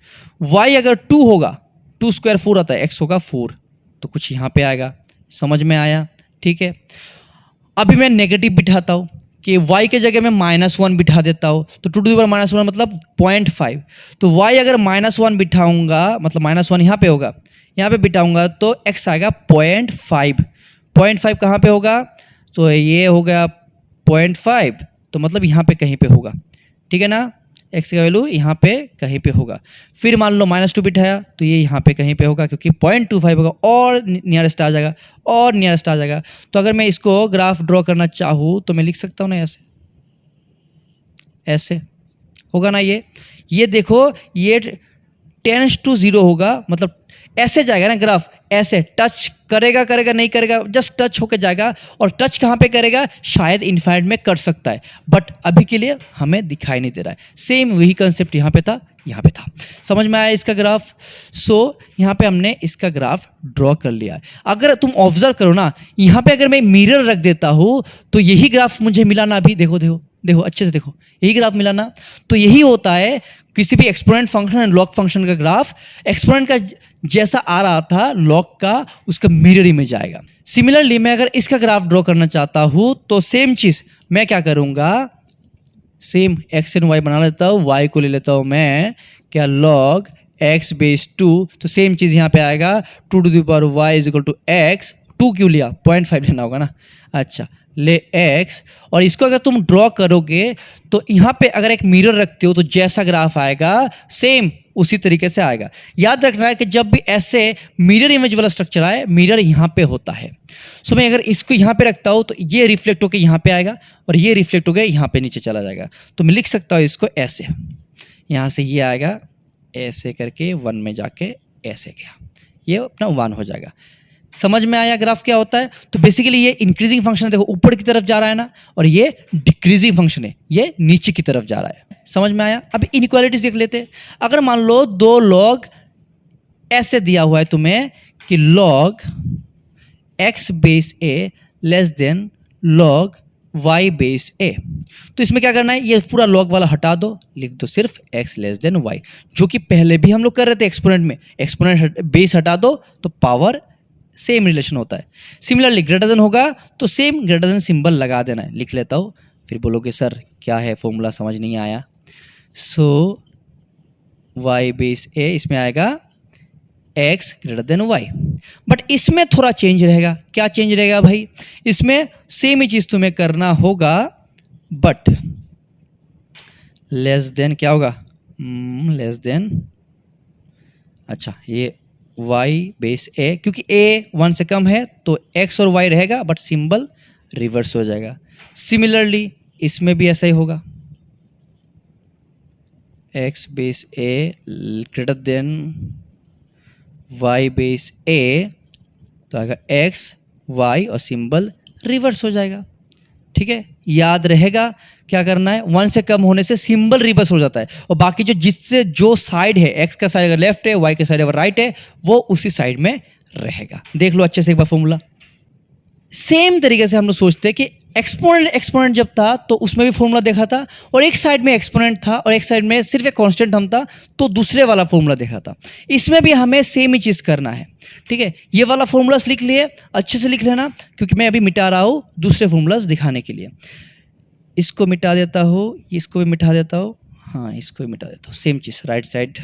A: y अगर 2 होगा, 2 स्क्वायर 4 आता है, x होगा 4, तो कुछ यहाँ पे आएगा। समझ में आया? ठीक है। अभी मैं नेगेटिव बिठाता हूँ कि y के जगह मैं -1 बिठा देता हूँ, तो 2 टू द पावर -1 मतलब 0.5, तो y अगर -1 बिठाऊंगा मतलब -1 यहाँ पे होगा, यहाँ पे बिठाऊंगा तो x आएगा 0.5। 0.5 कहाँ पे होगा, तो ये हो गया 0.5, तो मतलब यहाँ पे कहीं पे होगा, ठीक है ना। x का वैल्यू यहाँ पे कहीं पे होगा। फिर मान लो -2 बिठाया तो ये यहाँ पे कहीं पे होगा, क्योंकि 0.25 होगा और नियरेस्ट आ जाएगा और नियरेस्ट आ जाएगा। तो अगर मैं इसको ग्राफ ड्रॉ करना चाहूँ तो मैं लिख सकता हूँ ना ऐसे होगा ना। ये देखो ये टेंस टू 0 होगा, मतलब ऐसे जाएगा ना ग्राफ, ऐसे टच करेगा नहीं करेगा, जस्ट टच होके जाएगा। और टच कहाँ पे करेगा, शायद इनफाइनाइट में कर सकता है, बट अभी के लिए हमें दिखाई नहीं दे रहा है। सेम वही कंसेप्ट यहाँ पे था, यहाँ पे था। समझ में आया इसका ग्राफ? सो यहाँ पे हमने इसका ग्राफ ड्रॉ कर लिया है। अगर तुम ऑब्जर्व करो ना, यहाँ पे अगर मैं मिरर रख देता हूँ तो यही ग्राफ मुझे मिला ना। अभी देखो अच्छे से देखो, यही ग्राफ मिला ना। तो यही होता है किसी भी exponent function and log function का ग्राफ, एक्सपोनेंट का जैसा आ रहा था लॉग का उसका मिरर में जाएगा। सिमिलरली मैं अगर इसका ग्राफ ड्रॉ करना चाहता हूं तो सेम चीज मैं क्या करूंगा, सेम एक्स एंड वाई बना लेता हूं, वाई को ले लेता हूं मैं क्या log x बेस 2, तो सेम चीज यहाँ पे आएगा 2 to the power y is equal to x। 2 क्यों लिया, 0.5 लेना होगा ना। अच्छा ले x, और इसको अगर तुम ड्रॉ करोगे तो यहाँ पे अगर एक मिरर रखते हो तो जैसा ग्राफ आएगा सेम उसी तरीके से आएगा। याद रखना है कि जब भी ऐसे मिरर इमेज वाला स्ट्रक्चर आए, मिरर यहाँ पे होता है। सो मैं अगर इसको यहाँ पे रखता हूँ तो ये रिफ्लेक्ट होकर यहाँ पे आएगा और ये रिफ्लेक्ट होकर यहाँ पे नीचे चला जाएगा। तो मैं लिख सकता हूँ इसको ऐसे, यहाँ से ये आएगा ऐसे करके 1 में जाके ऐसे गया, ये अपना 1 हो जाएगा। समझ में आया ग्राफ क्या होता है? तो बेसिकली ये इंक्रीजिंग फंक्शन है, देखो ऊपर की तरफ जा रहा है ना, और ये डिक्रीजिंग फंक्शन है, ये नीचे की तरफ जा रहा है। समझ में आया? अब इनइक्वालिटीज देख लेते हैं। अगर मान लो 2 लॉग ऐसे दिया हुआ है तुम्हें कि log x base a less than log y base a, तो इसमें क्या करना है, ये पूरा log वाला हटा दो, लिख दो सिर्फ x लेस देन y, जो कि पहले भी हम लोग कर रहे थे एक्सपोनेंट में। एक्सपोनेंट बेस हटा दो तो पावर सेम रिलेशन होता है। सिमिलरली ग्रेटर देन होगा तो सेम ग्रेटर देन सिंबल लगा देना है। लिख लेता हूँ, फिर बोलोगे सर क्या है फॉर्मूला, समझ नहीं आया। सो y बेस a, इसमें आएगा x greater then y। But इसमें थोड़ा चेंज रहेगा। क्या चेंज रहेगा भाई? इसमें सेम ही चीज तुम्हें करना होगा, बट लेस देन क्या होगा? लेस देन, अच्छा ये y बेस a, क्योंकि a 1 से कम है तो x और y रहेगा बट सिंबल रिवर्स हो जाएगा। सिमिलरली इसमें भी ऐसा ही होगा, x base a greater than y base a, तो आएगा x y और सिंबल रिवर्स हो जाएगा। ठीक है, याद रहेगा क्या करना है, 1 से कम होने से सिंबल रिवर्स हो जाता है और बाकी जो जिससे जो साइड है, x का साइड अगर लेफ्ट है, y का साइड अगर राइट है, वो उसी साइड में रहेगा। देख लो अच्छे से एक बार फॉर्मूला। सेम तरीके से हम लोग सोचते हैं कि एक्सपोनेंट जब था तो उसमें भी फॉर्मूला देखा था और एक साइड में एक्सपोनेंट था और एक साइड में सिर्फ एक कांस्टेंट हम था तो दूसरे वाला फॉर्मूला देखा था। इसमें भी हमें सेम ही चीज़ करना है। ठीक है, ये वाला फॉर्मूलास लिख लिए, अच्छे से लिख लेना क्योंकि मैं अभी मिटा रहा हूँ दूसरे फॉर्मूलास दिखाने के लिए। इसको मिटा देता हूँ, इसको भी मिटा देता हूँ, हाँ इसको भी मिटा देता हूँ, सेम चीज़ राइट साइड।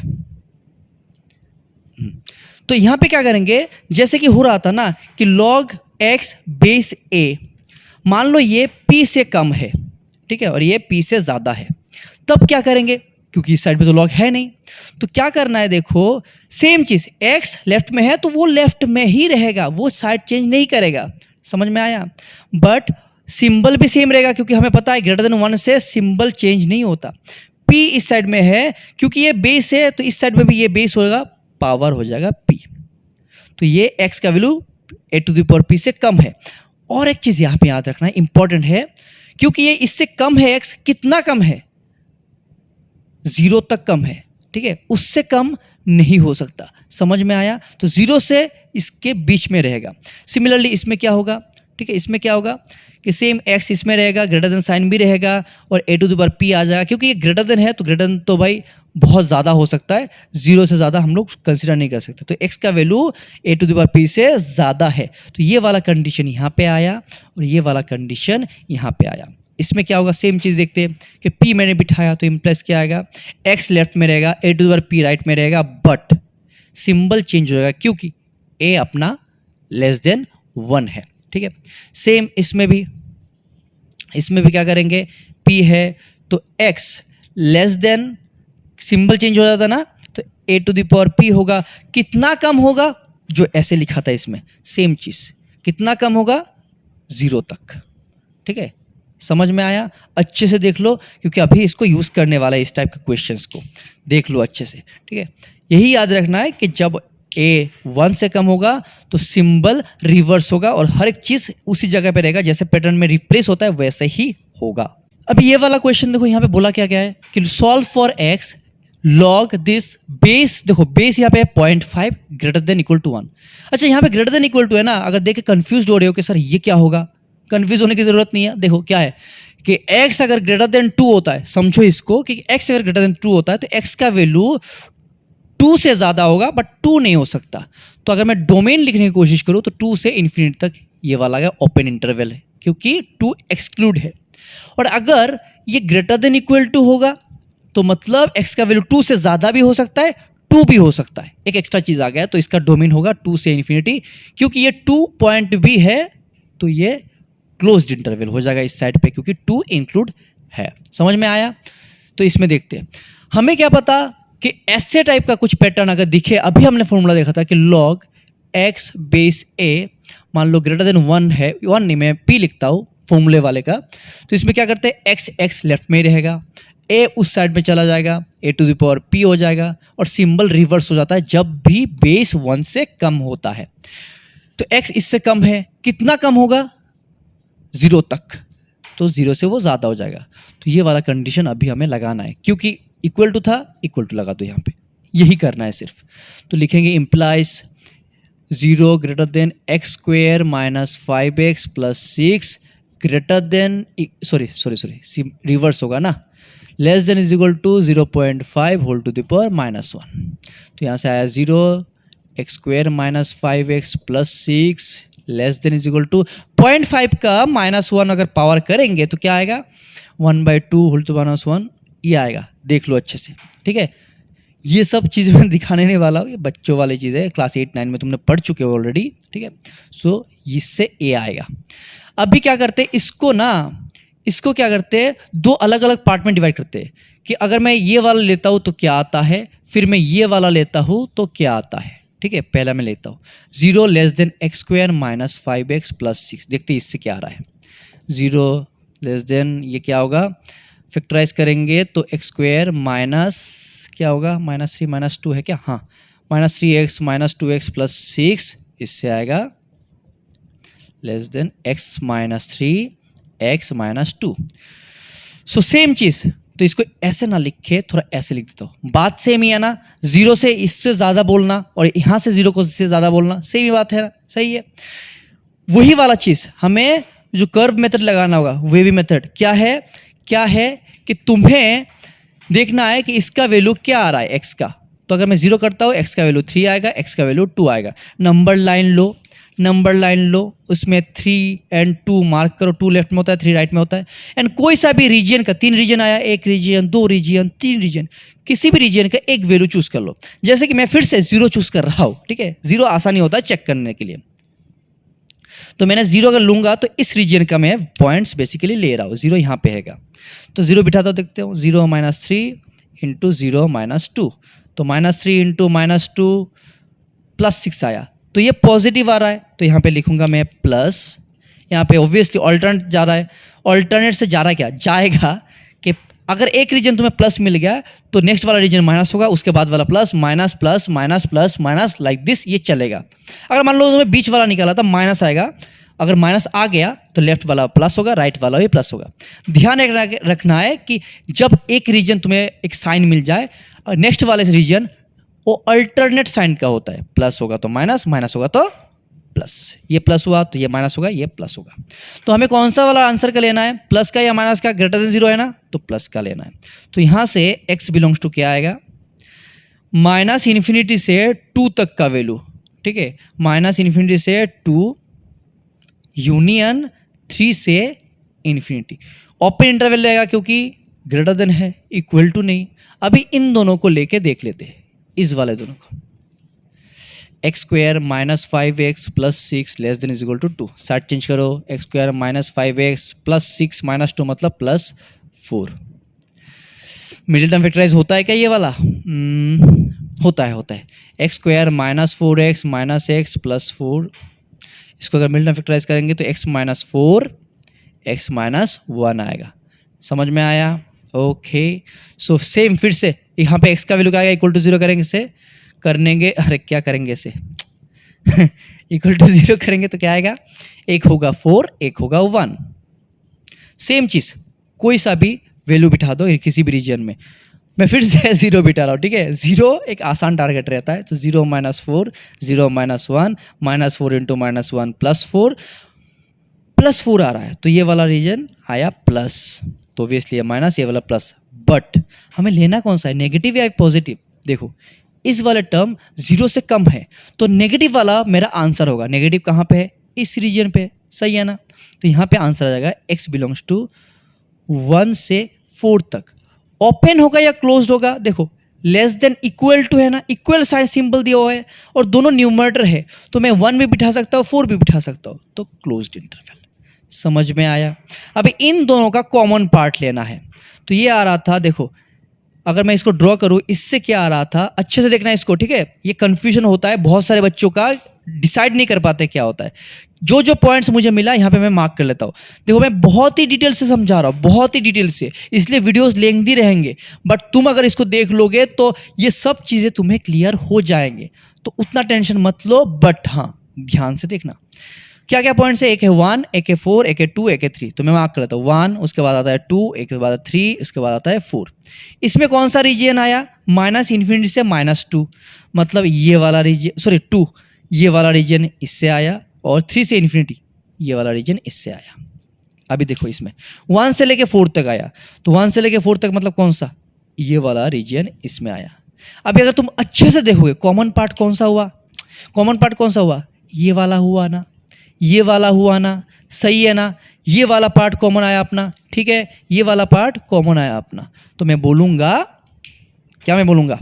A: तो यहाँ पे क्या करेंगे, जैसे कि हो रहा था ना कि log x बेस a, मान लो ये p से कम है, ठीक है, और ये p से ज़्यादा है, तब क्या करेंगे, क्योंकि इस साइड पे तो log है नहीं, तो क्या करना है, देखो सेम चीज़, x लेफ्ट में है तो वो लेफ्ट में ही रहेगा, वो साइड चेंज नहीं करेगा। समझ में आया? बट सिंबल भी सेम रहेगा क्योंकि हमें पता है ग्रेटर देन 1 से सिंबल चेंज नहीं होता। p इस साइड में है क्योंकि ये बेस है तो इस साइड में भी ये बेस होगा, पावर हो जाएगा p। तो ये x का value a to the power p से कम है। और एक चीज यहां पे याद रखना है, इंपॉर्टेंट है, क्योंकि ये इससे कम है, x कितना कम है, 0 तक कम है। ठीक है, उससे कम नहीं हो सकता। समझ में आया? तो 0 से इसके बीच में रहेगा। सिमिलरली इसमें क्या होगा, ठीक है, इसमें क्या होगा कि सेम x इसमें रहेगा, ग्रेटर देन साइन भी रहेगा और a to the power p आ जाएगा। क्योंकि ये ग्रेटर देन है तो ग्रेटर देन तो भाई बहुत ज़्यादा हो सकता है, 0 से ज़्यादा हम लोग कंसिडर नहीं कर सकते। तो x का value a to the power p से ज़्यादा है, तो ये वाला कंडीशन यहाँ पे आया और ये वाला कंडीशन यहाँ पे आया। इसमें क्या होगा, सेम चीज़ देखते हैं कि p मैंने बिठाया तो इम्प्लाइज क्या आएगा, x लेफ्ट में रहेगा, a to the power p right में रहेगा, बट सिंबल चेंज हो जाएगा क्योंकि a अपना लेस देन 1 है। ठीक है, सेम इसमें भी क्या करेंगे, p है तो x less than, symbol change हो जाता ना, तो a to the power p होगा, कितना कम होगा, जो ऐसे लिखा था इसमें, सेम चीज, कितना कम होगा, 0 तक। ठीक है, समझ में आया? अच्छे से देख लो क्योंकि अभी इसको यूज करने वाला है, इस टाइप के क्वेश्चंस को देख लो अच्छे से। ठीक है, यही याद रखना है कि जब a 1 से कम होगा तो सिंबल रिवर्स होगा और हर एक चीज उसी जगह पे रहेगा, जैसे पैटर्न में रिप्लेस होता है वैसे ही होगा। अभी ये वाला क्वेश्चन देखो, यहाँ पे बोला क्या है कि solve for x log this base, देखो बेस यहाँ पे है 0.5 ग्रेटर देन इक्वल टू 1। अच्छा, यहाँ पे ग्रेटर देन इक्वल टू है ना, अगर देख के कंफ्यूज हो रहे हो कि सर ये क्या होगा, कंफ्यूज होने की जरूरत नहीं है। देखो क्या है कि x अगर ग्रेटर देन 2 होता है, समझो इसको कि x अगर ग्रेटर देन 2 होता है तो x का वैल्यू 2 से ज्यादा होगा बट 2 नहीं हो सकता। तो अगर मैं डोमेन लिखने की कोशिश करूं तो 2 से इन्फिनिटी तक ये वाला है ओपन इंटरवल है क्योंकि 2 एक्सक्लूड है। और अगर ये ग्रेटर देन इक्वल टू होगा तो मतलब x का वैल्यू 2 से ज्यादा भी हो सकता है, 2 भी हो सकता है, एक एक्स्ट्रा चीज आ गया, तो इसका डोमेन होगा 2 से इन्फिनिटी। क्योंकि ये 2 पॉइंट भी है तो ये क्लोज्ड इंटरवल हो जाएगा इस साइड पे क्योंकि 2 इंक्लूड है। समझ में आया? तो इसमें देखते हैं, हमें क्या पता कि ऐसे टाइप का कुछ पैटर्न अगर दिखे, अभी हमने फॉर्मूला देखा था कि log x बेस a, मान लो ग्रेटर देन 1 है, 1 नहीं, मैं p लिखता हूँ फॉर्मूले वाले का, तो इसमें क्या करते हैं, x लेफ्ट में ही रहेगा, a उस साइड में चला जाएगा, a to the power p हो जाएगा और सिंबल रिवर्स हो जाता है जब भी बेस 1 से कम होता है। तो x इससे कम है, कितना कम होगा, 0 तक, तो 0 से वो ज़्यादा हो जाएगा। तो ये वाला कंडीशन अभी हमें लगाना है क्योंकि इक्वल टू था, इक्वल टू लगा दो यहाँ पे, यही करना है सिर्फ। तो लिखेंगे implies 0 greater than x square minus 5x plus 6 greater than, sorry reverse होगा ना, less than is equal to 0.5 whole to the power -1। तो यहाँ से आया 0 x square minus 5x plus 6 less than is equal to 0.5 का -1 अगर power करेंगे तो क्या आएगा 1/2 होल टू माइनस 1 ये आएगा। देख लो अच्छे से, ठीक है। ये सब चीज़ मैं दिखाने नहीं वाला हूँ, ये बच्चों वाली चीज़ है, क्लास 8-9 में तुमने पढ़ चुके हो ऑलरेडी, ठीक है। सो इससे ए आएगा। अभी क्या करते हैं इसको क्या करते हैं, दो अलग अलग पार्ट में डिवाइड करते हैं कि अगर मैं ये वाला लेता हूँ तो क्या आता है, फिर मैं ये वाला लेता हूँ तो क्या आता है, ठीक है। पहला मैं लेता हूँ 0 less then x square minus 5x plus 6, देखते हैं इससे क्या आ रहा है। 0 लेस देन ये क्या होगा, फैक्टराइज करेंगे तो एक्स स्क्वायर माइनस क्या होगा -3 -2 है क्या, हाँ -3x -2x प्लस 6 इससे आएगा less than x -3 x -2। So same चीज, तो इसको ऐसे ना लिखे, थोड़ा ऐसे लिख देता हूँ। बात सेम ही है ना, 0 से इससे ज़्यादा बोलना और यहाँ से 0 को इससे ज़्यादा बोलना, सेम ही बात है ना, सही है। वही वाला चीज़ हमें जो कर्व मेथड लगाना होगा, वेवी मेथड क्या है कि तुम्हें देखना है कि इसका वैल्यू क्या आ रहा है x का। तो अगर मैं 0 करता हूँ x का वैल्यू 3 आएगा, x का वैल्यू 2 आएगा। नंबर लाइन लो, उसमें 3 एंड 2 मार्क करो, 2 लेफ्ट में होता है 3 राइट में होता है। एंड कोई सा भी रीजन का 3 रीजन आया, 1 रीजन 2 रीजन 3 रीजन, किसी भी रीजन का एक वैल्यू चूज कर लो। जैसे कि मैं फिर से 0 चूज कर रहा हूँ, ठीक है। 0 आसानी होता है चेक करने के लिए, तो मैंने 0 अगर लूंगा तो इस रीजन का मैं पॉइंट्स बेसिकली ले रहा हूँ। 0 यहाँ पे हैगा तो 0 बिठाता हूँ, देखते हो 0 -3 इंटू 0 -2, तो -3 इंटू -2 प्लस 6 आया, तो ये पॉजिटिव आ रहा है, तो यहाँ पे लिखूंगा मैं प्लस। यहाँ पे ऑब्वियसली ऑल्टरनेट जा रहा है, ऑल्टरनेट से जा रहा है क्या जाएगा कि अगर एक रीजन तुम्हें प्लस मिल गया तो नेक्स्ट वाला रीजन माइनस होगा, उसके बाद वाला plus, minus plus minus plus minus, like this ये चलेगा। अगर मान लो तुम्हें बीच वाला निकाला था माइनस आएगा, अगर माइनस आ गया तो लेफ्ट वाला प्लस होगा, राइट वाला भी प्लस होगा। ध्यान रखना है कि जब एक रीजन तुम्हें एक साइन मिल जाए, नेक्स्ट वाले रीजन वो अल्टरनेट साइन का होता है, प्लस होगा तो माइनस, माइनस होगा तो प्लस, ये प्लस हुआ तो ये माइनस होगा, ये प्लस होगा। तो हमें कौन सा वाला आंसर का लेना है, प्लस का या माइनस का, ग्रेटर देन 0 है ना, तो प्लस का लेना है। तो यहां से x बिलोंग्स टू क्या आएगा, -∞ से 2 तक का वैल्यू, ठीक है। -∞ से 2 यूनियन 3 से इन्फिनिटी, ओपन इंटरवल रहेगा क्योंकि ग्रेटर देन है, इक्वल टू नहीं। अभी इन दोनों को लेके देख लेते हैं, इस वाले दोनों को, x square -5x plus 6 less than is equal to 2, side change करो, एक्स स्क्वायर -5x प्लस 6 -2 मतलब +4। मिडिल टर्म फैक्टराइज होता है क्या ये वाला, होता है। X square -4x -x plus 4, इसको अगर मिडिल टर्म फैक्टराइज करेंगे तो x -4 x -1 आएगा। समझ में आया, ओके। सो सेम फिर से यहाँ पे x का वैल्यू क्या आएगा, इक्वल टू 0 करेंगे, इसे करेंगे, अरे क्या करेंगे इसे इक्वल टू 0 करेंगे तो क्या आएगा, एक होगा 4 एक होगा 1। सेम चीज कोई सा भी वैल्यू बिठा दो किसी भी रीजन में, मैं फिर से 0 बिठा रहा हूँ, ठीक है। 0 एक आसान टारगेट रहता है, तो 0 -4 0 -1 -4 इंटू -1 +4 आ रहा है, तो ये वाला रीजन आया प्लस, तो ऑब्वियसली ये माइनस, ये वाला प्लस। बट हमें लेना कौन सा है, नेगेटिव या पॉजिटिव। देखो इस वाले टर्म 0 से कम है तो नेगेटिव वाला मेरा आंसर होगा। नेगेटिव कहाँ पे है, इस रीजन पे, सही है ना। तो यहाँ पे आंसर आ जाएगा x बिलोंग्स टू 1 से 4 तक। ओपन होगा या क्लोज्ड होगा, देखो लेस देन इक्वल टू है ना, इक्वल साइन सिंबल दिया हुआ है और दोनों न्यूमरेटर है, तो मैं 1 भी बिठा सकता हूँ 4 भी बिठा सकता हूँ, तो क्लोज्ड इंटरवल। समझ में आया। अभी इन दोनों का कॉमन पार्ट लेना है, तो ये आ रहा था, देखो अगर मैं इसको ड्रॉ करूं, इससे क्या आ रहा था, अच्छे से देखना इसको, ठीक है। ये कंफ्यूजन होता है बहुत सारे बच्चों का, डिसाइड नहीं कर पाते क्या होता है। जो पॉइंट्स मुझे मिला यहाँ पे मैं मार्क कर लेता हूँ। देखो मैं बहुत ही डिटेल से समझा रहा हूँ, बहुत ही डिटेल से, इसलिए वीडियोस लेंथी रहेंगे, बट तुम अगर इसको देख लोगे तो ये सब चीज़ें तुम्हें क्लियर हो जाएंगे, तो उतना टेंशन मत लो। बट हाँ ध्यान से देखना क्या क्या पॉइंट्स है, एक है 1, एक है 4, एक है 2, एक है 3, तो मैं मार्क कर लेता हूँ 1, उसके बाद आता है 2, एक के बाद 3, उसके बाद आता है 4। इसमें कौन सा रीजन आया, -∞ से -2, मतलब ये वाला रीजन, सॉरी 2 ये वाला रीजन इससे आया, और 3 से इन्फिनिटी ये वाला रीजन इससे आया। अभी देखो इसमें 1 से लेके 4 तक आया, तो 1 से लेके 4 तक मतलब कौन सा, ये वाला रीजन इसमें आया। अभी अगर तुम अच्छे से देखोगे कॉमन पार्ट कौन सा हुआ, कॉमन पार्ट कौन सा हुआ, ये वाला हुआ ना, ये वाला हुआ ना, सही है ना, ये वाला पार्ट कॉमन आया अपना, ठीक है, ये वाला पार्ट कॉमन आया अपना। तो मैं बोलूँगा क्या, मैं बोलूँगा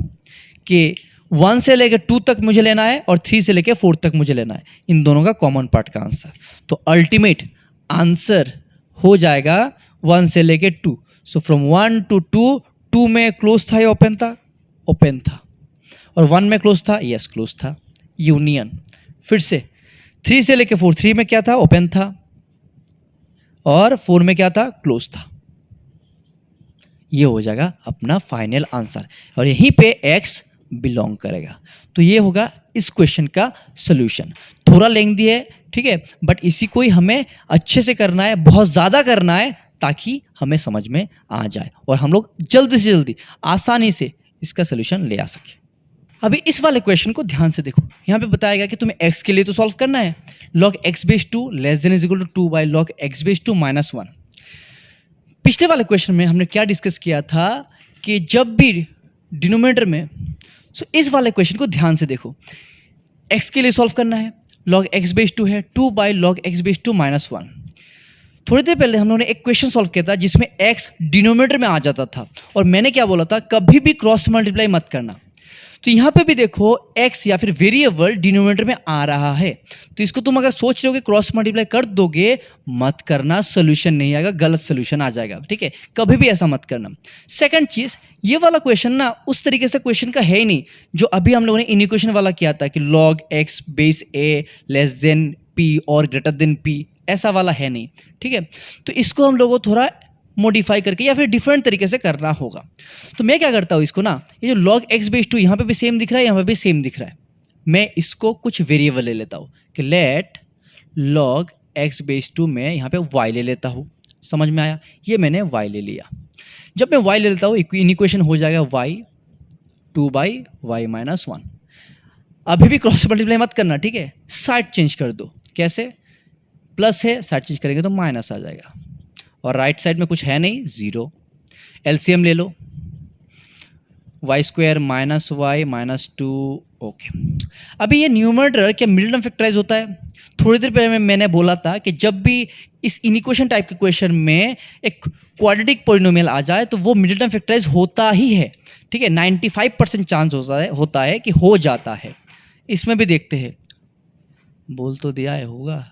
A: कि 1 से लेकर 2 तक मुझे लेना है और 3 से लेकर 4 तक मुझे लेना है, इन दोनों का कॉमन पार्ट का आंसर। तो अल्टीमेट आंसर हो जाएगा 1 से लेकर 2। सो फ्रॉम 1 to 2 में क्लोज था या ओपन था, ओपन था, और 1 में क्लोज था, यस क्लोज था, यूनियन। फिर से 3 से लेकर 4, 3 में क्या था, ओपन था, और 4 में क्या था, क्लोज था। ये हो जाएगा अपना फाइनल आंसर, और यहीं पे x बिलोंग करेगा। तो ये होगा इस क्वेश्चन का सोल्यूशन। थोड़ा लेंथी है, ठीक है, बट इसी को ही हमें अच्छे से करना है, बहुत ज़्यादा करना है, ताकि हमें समझ में आ जाए और हम लोग जल्दी से जल्दी आसानी से इसका सोल्यूशन ले आ सके। अभी इस वाले क्वेश्चन को ध्यान से देखो, यहाँ पे बताया गया कि तुम्हें x के लिए तो सॉल्व करना है, log x base 2 less than is equal to 2 by log x base 2 minus 1। पिछले वाले क्वेश्चन में हमने क्या डिस्कस किया था कि जब भी डिनोमिनेटर में, सो इस वाले क्वेश्चन को ध्यान से देखो, x के लिए सॉल्व करना है, log x बेस 2 है, 2 by log x base 2 minus 1। थोड़ी देर पहले हम लोगों ने एक क्वेश्चन सॉल्व किया था जिसमें x डिनोमिनेटर में आ जाता था, और मैंने क्या बोला था, कभी भी क्रॉस मल्टीप्लाई मत करना। तो यहाँ पे भी देखो x या फिर वेरिएबल डिनोमिनेटर में आ रहा है, तो इसको तुम अगर सोच रहे हो कि क्रॉस मल्टीप्लाई कर दोगे, मत करना, सोल्यूशन नहीं आएगा, गलत सोल्यूशन आ जाएगा, ठीक है, कभी भी ऐसा मत करना। सेकंड चीज, ये वाला क्वेश्चन ना उस तरीके से क्वेश्चन का है ही नहीं जो अभी हम लोगों ने इनिक्वेशन वाला किया था कि log x base a less than p और ग्रेटर देन p, ऐसा वाला है नहीं, ठीक है। तो इसको हम लोगों को थोड़ा मॉडिफाई करके या फिर डिफरेंट तरीके से करना होगा। तो मैं क्या करता हूँ, इसको ना, ये जो log x बेस 2 यहाँ पे भी सेम दिख रहा है, यहाँ पे भी सेम दिख रहा है, मैं इसको कुछ वेरिएबल ले लेता हूँ कि लेट log x बेस 2 में यहाँ पे y ले लेता हूँ। समझ में आया, ये मैंने y ले लिया। जब मैं y ले लेता हूँ, इक्वेशन हो जाएगा y 2 बाई y माइनस 1। अभी भी क्रॉस मल्टीप्लाई मत करना, ठीक है, साइड चेंज कर दो। कैसे, प्लस है, साइड चेंज करेंगे तो माइनस आ जाएगा, और राइट साइड में कुछ है नहीं, 0। एलसीएम ले लो, y square minus y minus 2, okay. अभी ये न्यूमरेटर क्या मिडिल टर्म फैक्टराइज होता है? थोड़ी देर पहले मैंने बोला था कि जब भी इस इनिक्वेशन टाइप के क्वेश्चन में एक क्वाड्रेटिक पॉलिनोमियल आ जाए तो वो मिडिल टर्म फैक्टराइज होता ही है, ठीक है, 95% चांस होता है कि हो जाता है। इसमें भी देखते हैं, बोल तो दिया है, होगा,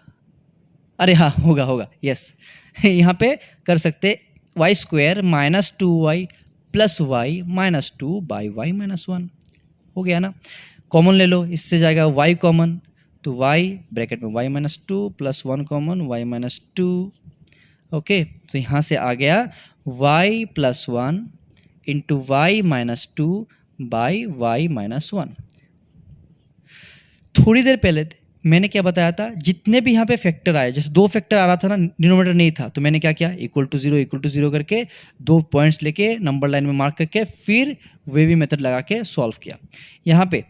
A: अरे हाँ होगा, यस। यहाँ पे कर सकते, y square minus 2y plus y minus 2 by y minus 1, हो गया ना। कॉमन ले लो, इससे जाएगा y कॉमन, तो y ब्रैकेट में y minus 2 plus 1 common y minus 2, okay. तो यहाँ से आ गया y plus 1 into y minus 2 by y minus 1। थोड़ी देर पहले मैंने क्या बताया था, जितने भी यहाँ पे फैक्टर आए, जैसे 2 फैक्टर आ रहा था ना, डिनोमिनेटर नहीं था, तो मैंने क्या किया, इक्वल टू जीरो करके 2 पॉइंट्स लेके नंबर लाइन में मार्क करके फिर वेवी मेथड लगा के सॉल्व किया। यहाँ पे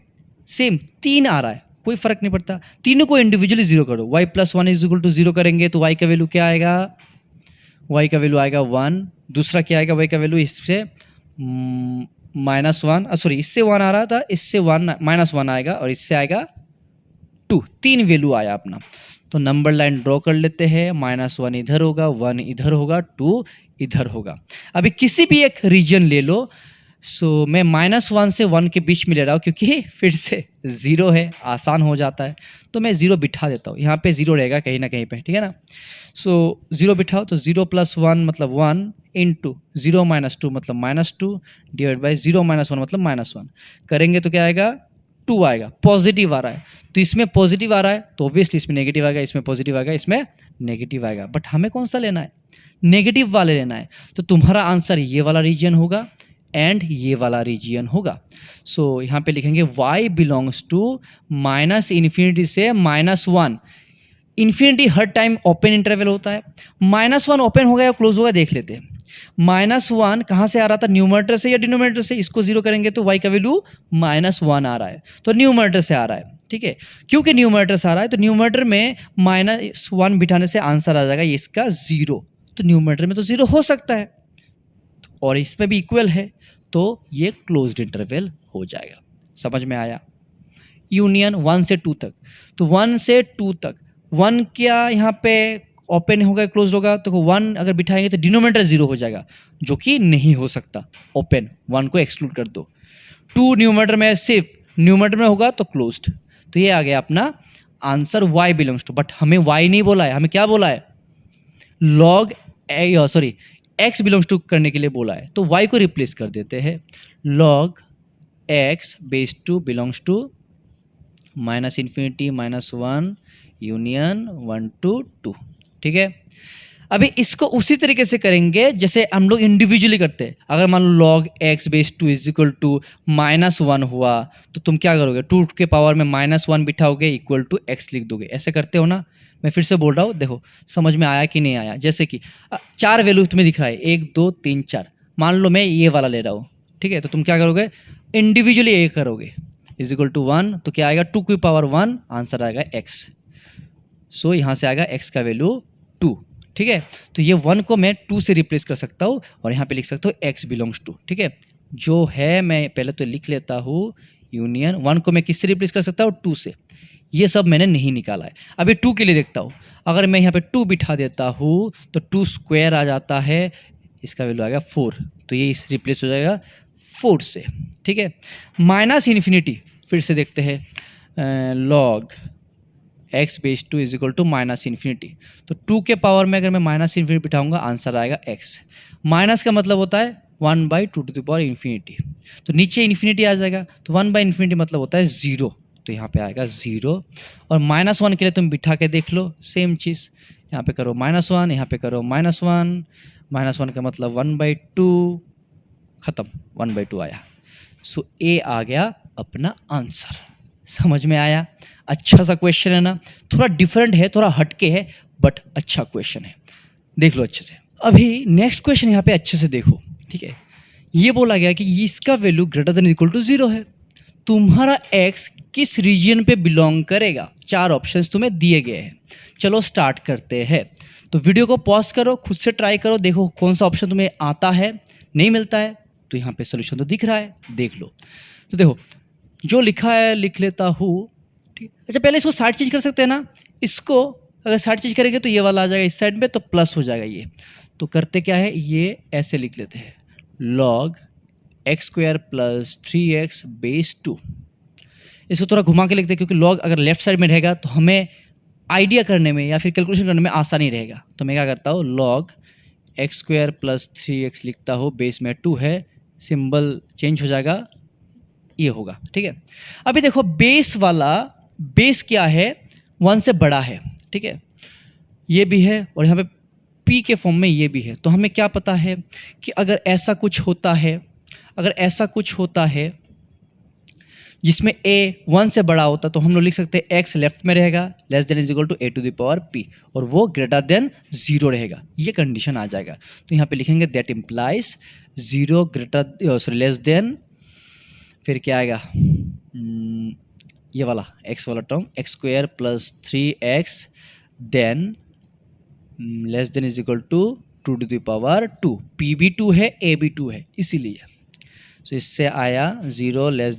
A: सेम 3 आ रहा है, कोई फर्क नहीं पड़ता, तीनों को इंडिविजुअली 0 करो। y plus 1 is equal to 0 करेंगे तो y का वैल्यू क्या आएगा, y का वैल्यू आएगा 1। दूसरा क्या आएगा, y का वैल्यू इससे माइनस 1, सॉरी इससे 1 आ रहा था, इससे 1 माइनस 1 आएगा, और इससे आएगा 2, 3 वैल्यू आया अपना। तो नंबर लाइन ड्रॉ कर लेते हैं, -1 इधर होगा, 1 इधर होगा, 2 इधर होगा। अभी किसी भी एक रीजन ले लो, सो मैं -1 से 1 के बीच में ले रहा हूँ क्योंकि फिर से 0 है, आसान हो जाता है, तो मैं 0 बिठा देता हूँ। यहाँ पे 0 रहेगा कहीं ना कहीं पे, ठीक है ना। सो 0 बिठाओ तो 0 प्लस 1 मतलब 1 इंटू 0 माइनस 2 मतलब -2 डिवाइड बाई 0 माइनस 1 मतलब -1 करेंगे तो क्या आएगा, 2 आएगा। पॉजिटिव आ रहा है तो इसमें पॉजिटिव आ रहा है तो ऑब्वियसली इसमें नेगेटिव आएगा, इसमें पॉजिटिव आएगा, इसमें नेगेटिव आएगा। बट हमें कौन सा लेना है, नेगेटिव वाले लेना है। तो तुम्हारा आंसर ये वाला रीजन होगा एंड ये वाला रीजन होगा। सो यहाँ पे लिखेंगे y belongs to minus infinity से -1। इन्फिनिटी हर टाइम ओपन इंटरवल होता है, -1 ओपन होगा या क्लोज होगा देख लेते हैं। -1 कहाँ से आ रहा था, न्यूमरेटर से या डिनोमिनेटर से, इसको 0 करेंगे तो y का वैल्यू -1 आ रहा है, तो न्यूमरेटर से आ रहा है, ठीक है। क्योंकि न्यूमरेटर से आ रहा है तो न्यूमरेटर में -1 बिठाने से आंसर आ जाएगा इसका 0, तो न्यूमरेटर में तो 0 हो सकता है और इसमें भी इक्वल है, तो ये क्लोज्ड इंटरवल हो जाएगा। समझ में आया। यूनियन 1 से 2 तक। तो 1 से 2 तक 1 क्या यहाँ पे ओपन होगा क्लोज होगा, तो 1 अगर बिठाएंगे तो डिनोमिनेटर 0 हो जाएगा, जो कि नहीं हो सकता, ओपन 1 को एक्सक्लूड कर दो। 2 न्यूमरेटर में सिर्फ न्यूमरेटर में होगा तो क्लोज्ड। तो ये आ गया अपना answer y belongs to, but हमें y नहीं बोला है, हमें क्या बोला है, log sorry x belongs to करने के लिए बोला है। तो y को रिप्लेस कर देते हैं, log x base two belongs to minus infinity minus 1 union 1 to 2। ठीक है, अभी इसको उसी तरीके से करेंगे जैसे हम लोग इंडिविजुअली करते हैं। अगर मान लो log x base two is equal to -1 हुआ तो तुम क्या करोगे, 2 के पावर में -1 बिठाओगे इक्वल टू x लिख दोगे, ऐसे करते हो ना। मैं फिर से बोल रहा हूँ, देखो समझ में आया कि नहीं आया। जैसे कि 4 वैल्यू तुम्हें दिख रहा है, 1 2 3 4, मान लो मैं ये वाला ले रहा हूँ, ठीक है, तो तुम क्या करोगे, इंडिविजुअली ये करोगे, इज इक्वल टू 1, तो क्या आएगा 2 की पावर 1, आंसर आएगा x। सो यहाँ से आएगा x का वैल्यू 2। ठीक है, तो ये 1 को मैं 2 से रिप्लेस कर सकता हूँ और यहाँ पे लिख सकता हूँ x बिलोंग्स टू। ठीक है, जो है मैं पहले तो लिख लेता हूँ यूनियन 1 को मैं किससे रिप्लेस कर सकता हूँ, 2 से। ये सब मैंने नहीं निकाला है। अभी 2 के लिए देखता हूँ, अगर मैं यहाँ पे 2 बिठा देता हूँ तो 2 स्क्वायर आ जाता है, इसका वैल्यू आएगा 4, तो ये इस रिप्लेस हो जाएगा 4 से। ठीक है, माइनस इन्फिनिटी फिर से देखते हैं, log x base two is equal to minus infinity, तो 2 के पावर में अगर मैं माइनस इन्फिनिटी बिठाऊंगा आंसर आएगा x। माइनस का मतलब होता है 1/2 टू द पावर इन्फिनिटी, तो नीचे इन्फिनिटी आ जाएगा, तो 1/इन्फिनिटी मतलब होता है 0, तो यहाँ पे आएगा 0। और -1 के लिए तुम बिठा के देख लो, सेम चीज़, यहाँ पे करो -1, यहाँ पे करो -1, -1 का मतलब 1/2, ख़त्म, 1/2 आया। सो ए आ गया अपना आंसर। समझ में आया? अच्छा सा क्वेश्चन है ना, थोड़ा डिफरेंट है, थोड़ा हटके है, बट अच्छा क्वेश्चन है, देख लो अच्छे से। अभी नेक्स्ट क्वेश्चन यहाँ पे अच्छे से देखो। ठीक है, ये बोला गया कि इसका value greater than equal to 0 है, तुम्हारा x किस रीजन पे बिलोंग करेगा। 4 ऑप्शंस तुम्हें दिए गए हैं। चलो स्टार्ट करते हैं। तो वीडियो को पॉज करो, खुद से ट्राई करो, देखो कौन सा ऑप्शन तुम्हें आता है, नहीं मिलता है तो यहाँ पे सोल्यूशन तो दिख रहा है, देख लो। तो देखो जो लिखा है लिख लेता हूँ। ठीक, अच्छा पहले इसको साइड चेंज कर सकते हैं ना, इसको अगर साइड चेंज करेंगे तो ये वाला आ जाएगा इस साइड में, तो प्लस हो जाएगा ये। तो करते क्या है, ये ऐसे लिख लेते हैं, log x² plus 3x base 2। इसको थोड़ा घुमा के लिखते हैं क्योंकि लॉग अगर लेफ्ट साइड में रहेगा तो हमें आइडिया करने में या फिर कैलकुलेशन करने में आसानी रहेगा। तो मैं क्या करता हूँ, लॉग x² प्लस 3x लिखता हूँ, बेस में 2 है, सिंबल चेंज हो जाएगा, ये होगा। ठीक है, अभी देखो बेस वाला, बेस क्या है, 1 से बड़ा है। ठीक है, ये भी है और यहाँ पे p के फॉर्म में ये भी है। तो हमें क्या पता है कि अगर ऐसा कुछ होता है, अगर ऐसा कुछ होता है जिसमें a 1 से बड़ा होता तो हम लोग लिख सकते हैं x लेफ्ट में रहेगा, less than is equal to a to the power p, और वो ग्रेटर देन 0 रहेगा, ये कंडीशन आ जाएगा। तो यहाँ पे लिखेंगे that implies 0 greater sorry less than, फिर क्या आएगा, ये वाला x वाला term x² plus 3x then less than is equal to 2 to the power 2, p भी 2 है a भी 2 है इसीलिए। सो इससे आया 0 लेस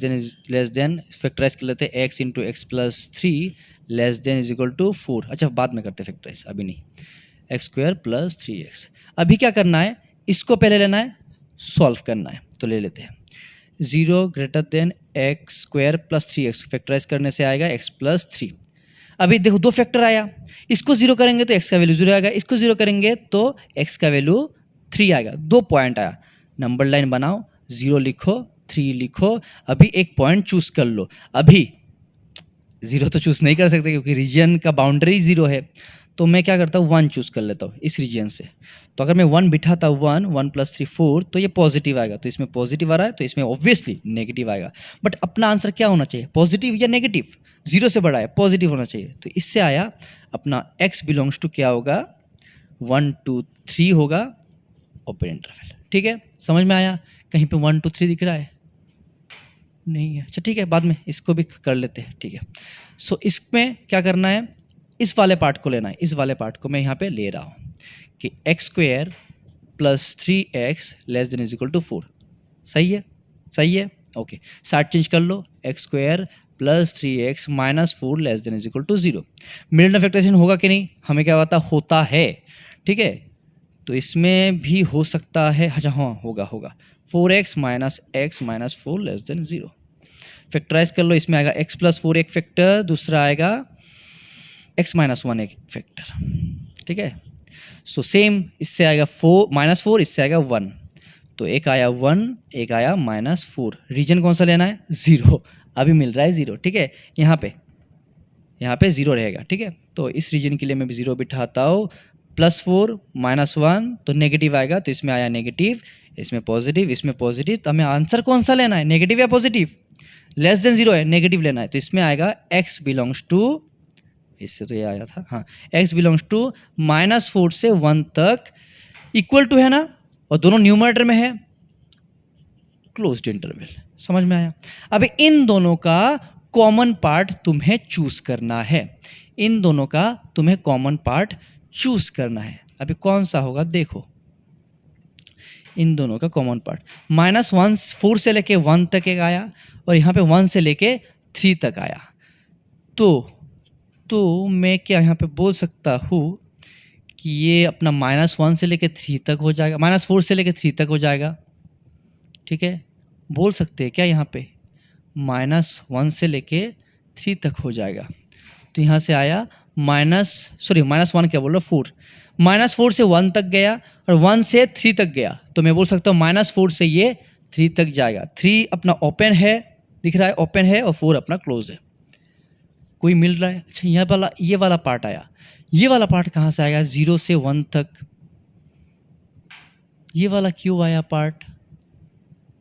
A: देन फैक्टराइज कर लेते हैं x into x plus 3 less than is equal to 4। अच्छा बाद में करते फैक्टराइज, अभी नहीं, x² प्लस 3x। अभी क्या करना है, इसको पहले लेना है, सॉल्व करना है, तो ले लेते हैं 0 greater then x² plus 3x, factorise करने से आएगा x प्लस 3। अभी देखो 2 फैक्टर आया, इसको 0 करेंगे तो x का वैल्यू 0 आएगा, इसको 0 करेंगे तो x का वैल्यू 3 आएगा। 2 पॉइंट आया, नंबर लाइन बनाओ, 0 लिखो 3 लिखो, अभी एक पॉइंट चूज कर लो। अभी 0 तो चूज नहीं कर सकते क्योंकि रीजन का बाउंड्री 0 है, तो मैं क्या करता हूँ 1 चूज कर लेता हूँ इस रीजन से। तो अगर मैं 1 बिठाता हूँ 1 प्लस 3 4, तो ये पॉजिटिव आएगा, तो इसमें पॉजिटिव आ रहा है तो इसमें ऑब्वियसली नेगेटिव आएगा। बट अपना आंसर क्या होना चाहिए, पॉजिटिव या नेगेटिव, 0 से बड़ा है, पॉजिटिव होना चाहिए। तो इससे आया अपना x बिलोंग्स टू क्या होगा, 1 2 3 होगा, ओपन इंटरवल। ठीक है, समझ में आया? कहीं पे 1 2 3 दिख रहा है? नहीं है, अच्छा ठीक है, बाद में इसको भी कर लेते हैं। ठीक है, सो इसमें क्या करना है, इस वाले पार्ट को लेना है, इस वाले पार्ट को मैं यहाँ पे ले रहा हूँ कि x² plus 3x less than is equal to 4। सही है, सही है, ओके। साइड चेंज कर लो, x² plus 3x minus 4 less than is equal to 0। Middle term factorization होगा कि नहीं, हमें क्या पता होता है, ठीक है। तो इसमें भी हो सकता है, अच्छा हाँ होगा 4x minus x minus 4 less than 0। Factorize कर लो, इसमें आएगा x प्लस 4 एक फैक्टर, दूसरा आएगा x माइनस 1 एक फैक्टर, ठीक है। सो सेम इससे आएगा 4 माइनस 4, इससे आएगा 1, तो एक आया 1 एक आया माइनस 4। रीजन कौन सा लेना है, 0, अभी मिल रहा है 0, ठीक है। यहाँ पे 0 रहेगा, ठीक है। तो इस रीजन के लिए मैं भी 0 बिठाता हूँ। प्लस 4 माइनस 1 तो नेगेटिव आएगा, तो इसमें आया नेगेटिव, इसमें पॉजिटिव, इसमें पॉजिटिव, तो हमें आंसर कौन सा लेना है, नेगेटिव या पॉजिटिव। लेस देन 0 है, नेगेटिव लेना है, तो इसमें आएगा x बिलोंग्स टू, इससे तो ये आया था, हाँ x बिलोंग्स टू माइनस 4 से 1 तक इक्वल टू है ना, और दोनों न्यूमरेटर में है, क्लोज्ड इंटरवल। समझ में आया। अब इन दोनों का कॉमन पार्ट तुम्हें चूज करना है, इन दोनों का तुम्हें कॉमन पार्ट चूज करना है। अभी कौन सा होगा देखो, इन दोनों का कॉमन पार्ट माइनस 1 4 से लेके 1 तक एक आया, और यहाँ पे 1 से लेके 3 तक आया। तो मैं क्या यहाँ पे बोल सकता हूँ कि ये अपना माइनस 1 से लेके 3 तक हो जाएगा, माइनस 4 से लेके 3 तक हो जाएगा, ठीक है। बोल सकते हैं क्या, यहाँ पे माइनस 1 से लेके 3 तक हो जाएगा। तो यहाँ से आया माइनस 1 क्या बोल रहा हूँ, 4, माइनस 4 से 1 तक गया और 1 से 3 तक गया, तो मैं बोल सकता हूँ माइनस 4 से ये 3 तक जाएगा। 3 अपना ओपन है, दिख रहा है ओपन है, और 4 अपना क्लोज है, कोई मिल रहा है। अच्छा ये वाला पार्ट आया, ये वाला पार्ट कहाँ से आएगा, 0 से 1 तक, ये वाला क्यों आया पार्ट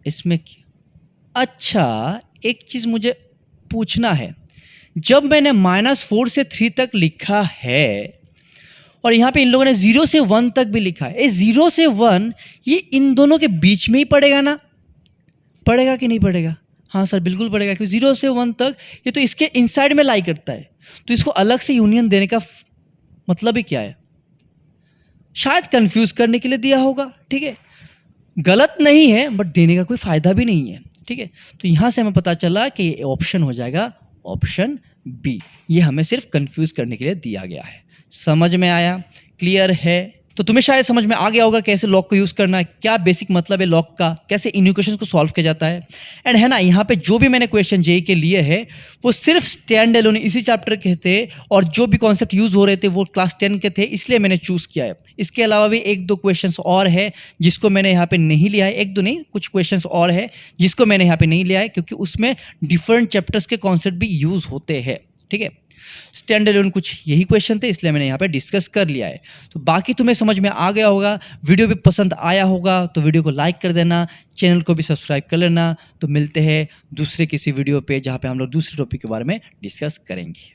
A: इसमें। अच्छा एक चीज मुझे पूछना है, जब मैंने माइनस 4 से 3 तक लिखा है और यहाँ पे इन लोगों ने 0 से 1 तक भी लिखा है, 0 से 1 ये इन दोनों के बीच में ही पड़ेगा ना, पड़ेगा कि नहीं पड़ेगा, हाँ सर बिल्कुल पड़ेगा, क्योंकि 0 से 1 तक ये तो इसके इनसाइड में लाई करता है, तो इसको अलग से यूनियन देने का मतलब ही क्या है, शायद कंफ्यूज करने के लिए दिया होगा, ठीक है। गलत नहीं है बट देने का कोई फायदा भी नहीं है, ठीक है। तो यहां से हमें पता चला कि ये ऑप्शन हो जाएगा ऑप्शन बी, ये हमें सिर्फ कंफ्यूज करने के लिए दिया गया है। समझ में आया, क्लियर है। तो तुम्हें शायद समझ में आ गया होगा कैसे लॉग को यूज करना है, क्या बेसिक मतलब है लॉग का, कैसे इन इक्वेशंस को सॉल्व किया जाता है। एंड है ना, यहाँ पे जो भी मैंने क्वेश्चन जेई के लिए है वो सिर्फ स्टैंड एलोन इसी चैप्टर के थे, और जो भी कॉन्सेप्ट यूज हो रहे थे वो क्लास 10 के थे, इसलिए मैंने चूज किया है। इसके अलावा भी 1-2 क्वेश्चन और है जिसको मैंने यहाँ पे नहीं लिया है, 1-2 नहीं कुछ क्वेश्चन और है जिसको मैंने यहाँ पे नहीं लिया है, क्योंकि उसमें डिफरेंट चैप्टर्स के कॉन्सेप्ट भी यूज होते हैं, ठीक है। स्टैंड एलोन कुछ यही क्वेश्चन थे, इसलिए मैंने यहाँ पे डिस्कस कर लिया है। तो बाकी तुम्हें समझ में आ गया होगा, वीडियो भी पसंद आया होगा तो वीडियो को लाइक कर देना, चैनल को भी सब्सक्राइब कर लेना। तो मिलते हैं दूसरे किसी वीडियो पे जहाँ पे हम लोग दूसरे टॉपिक के बारे में डिस्कस करेंगे।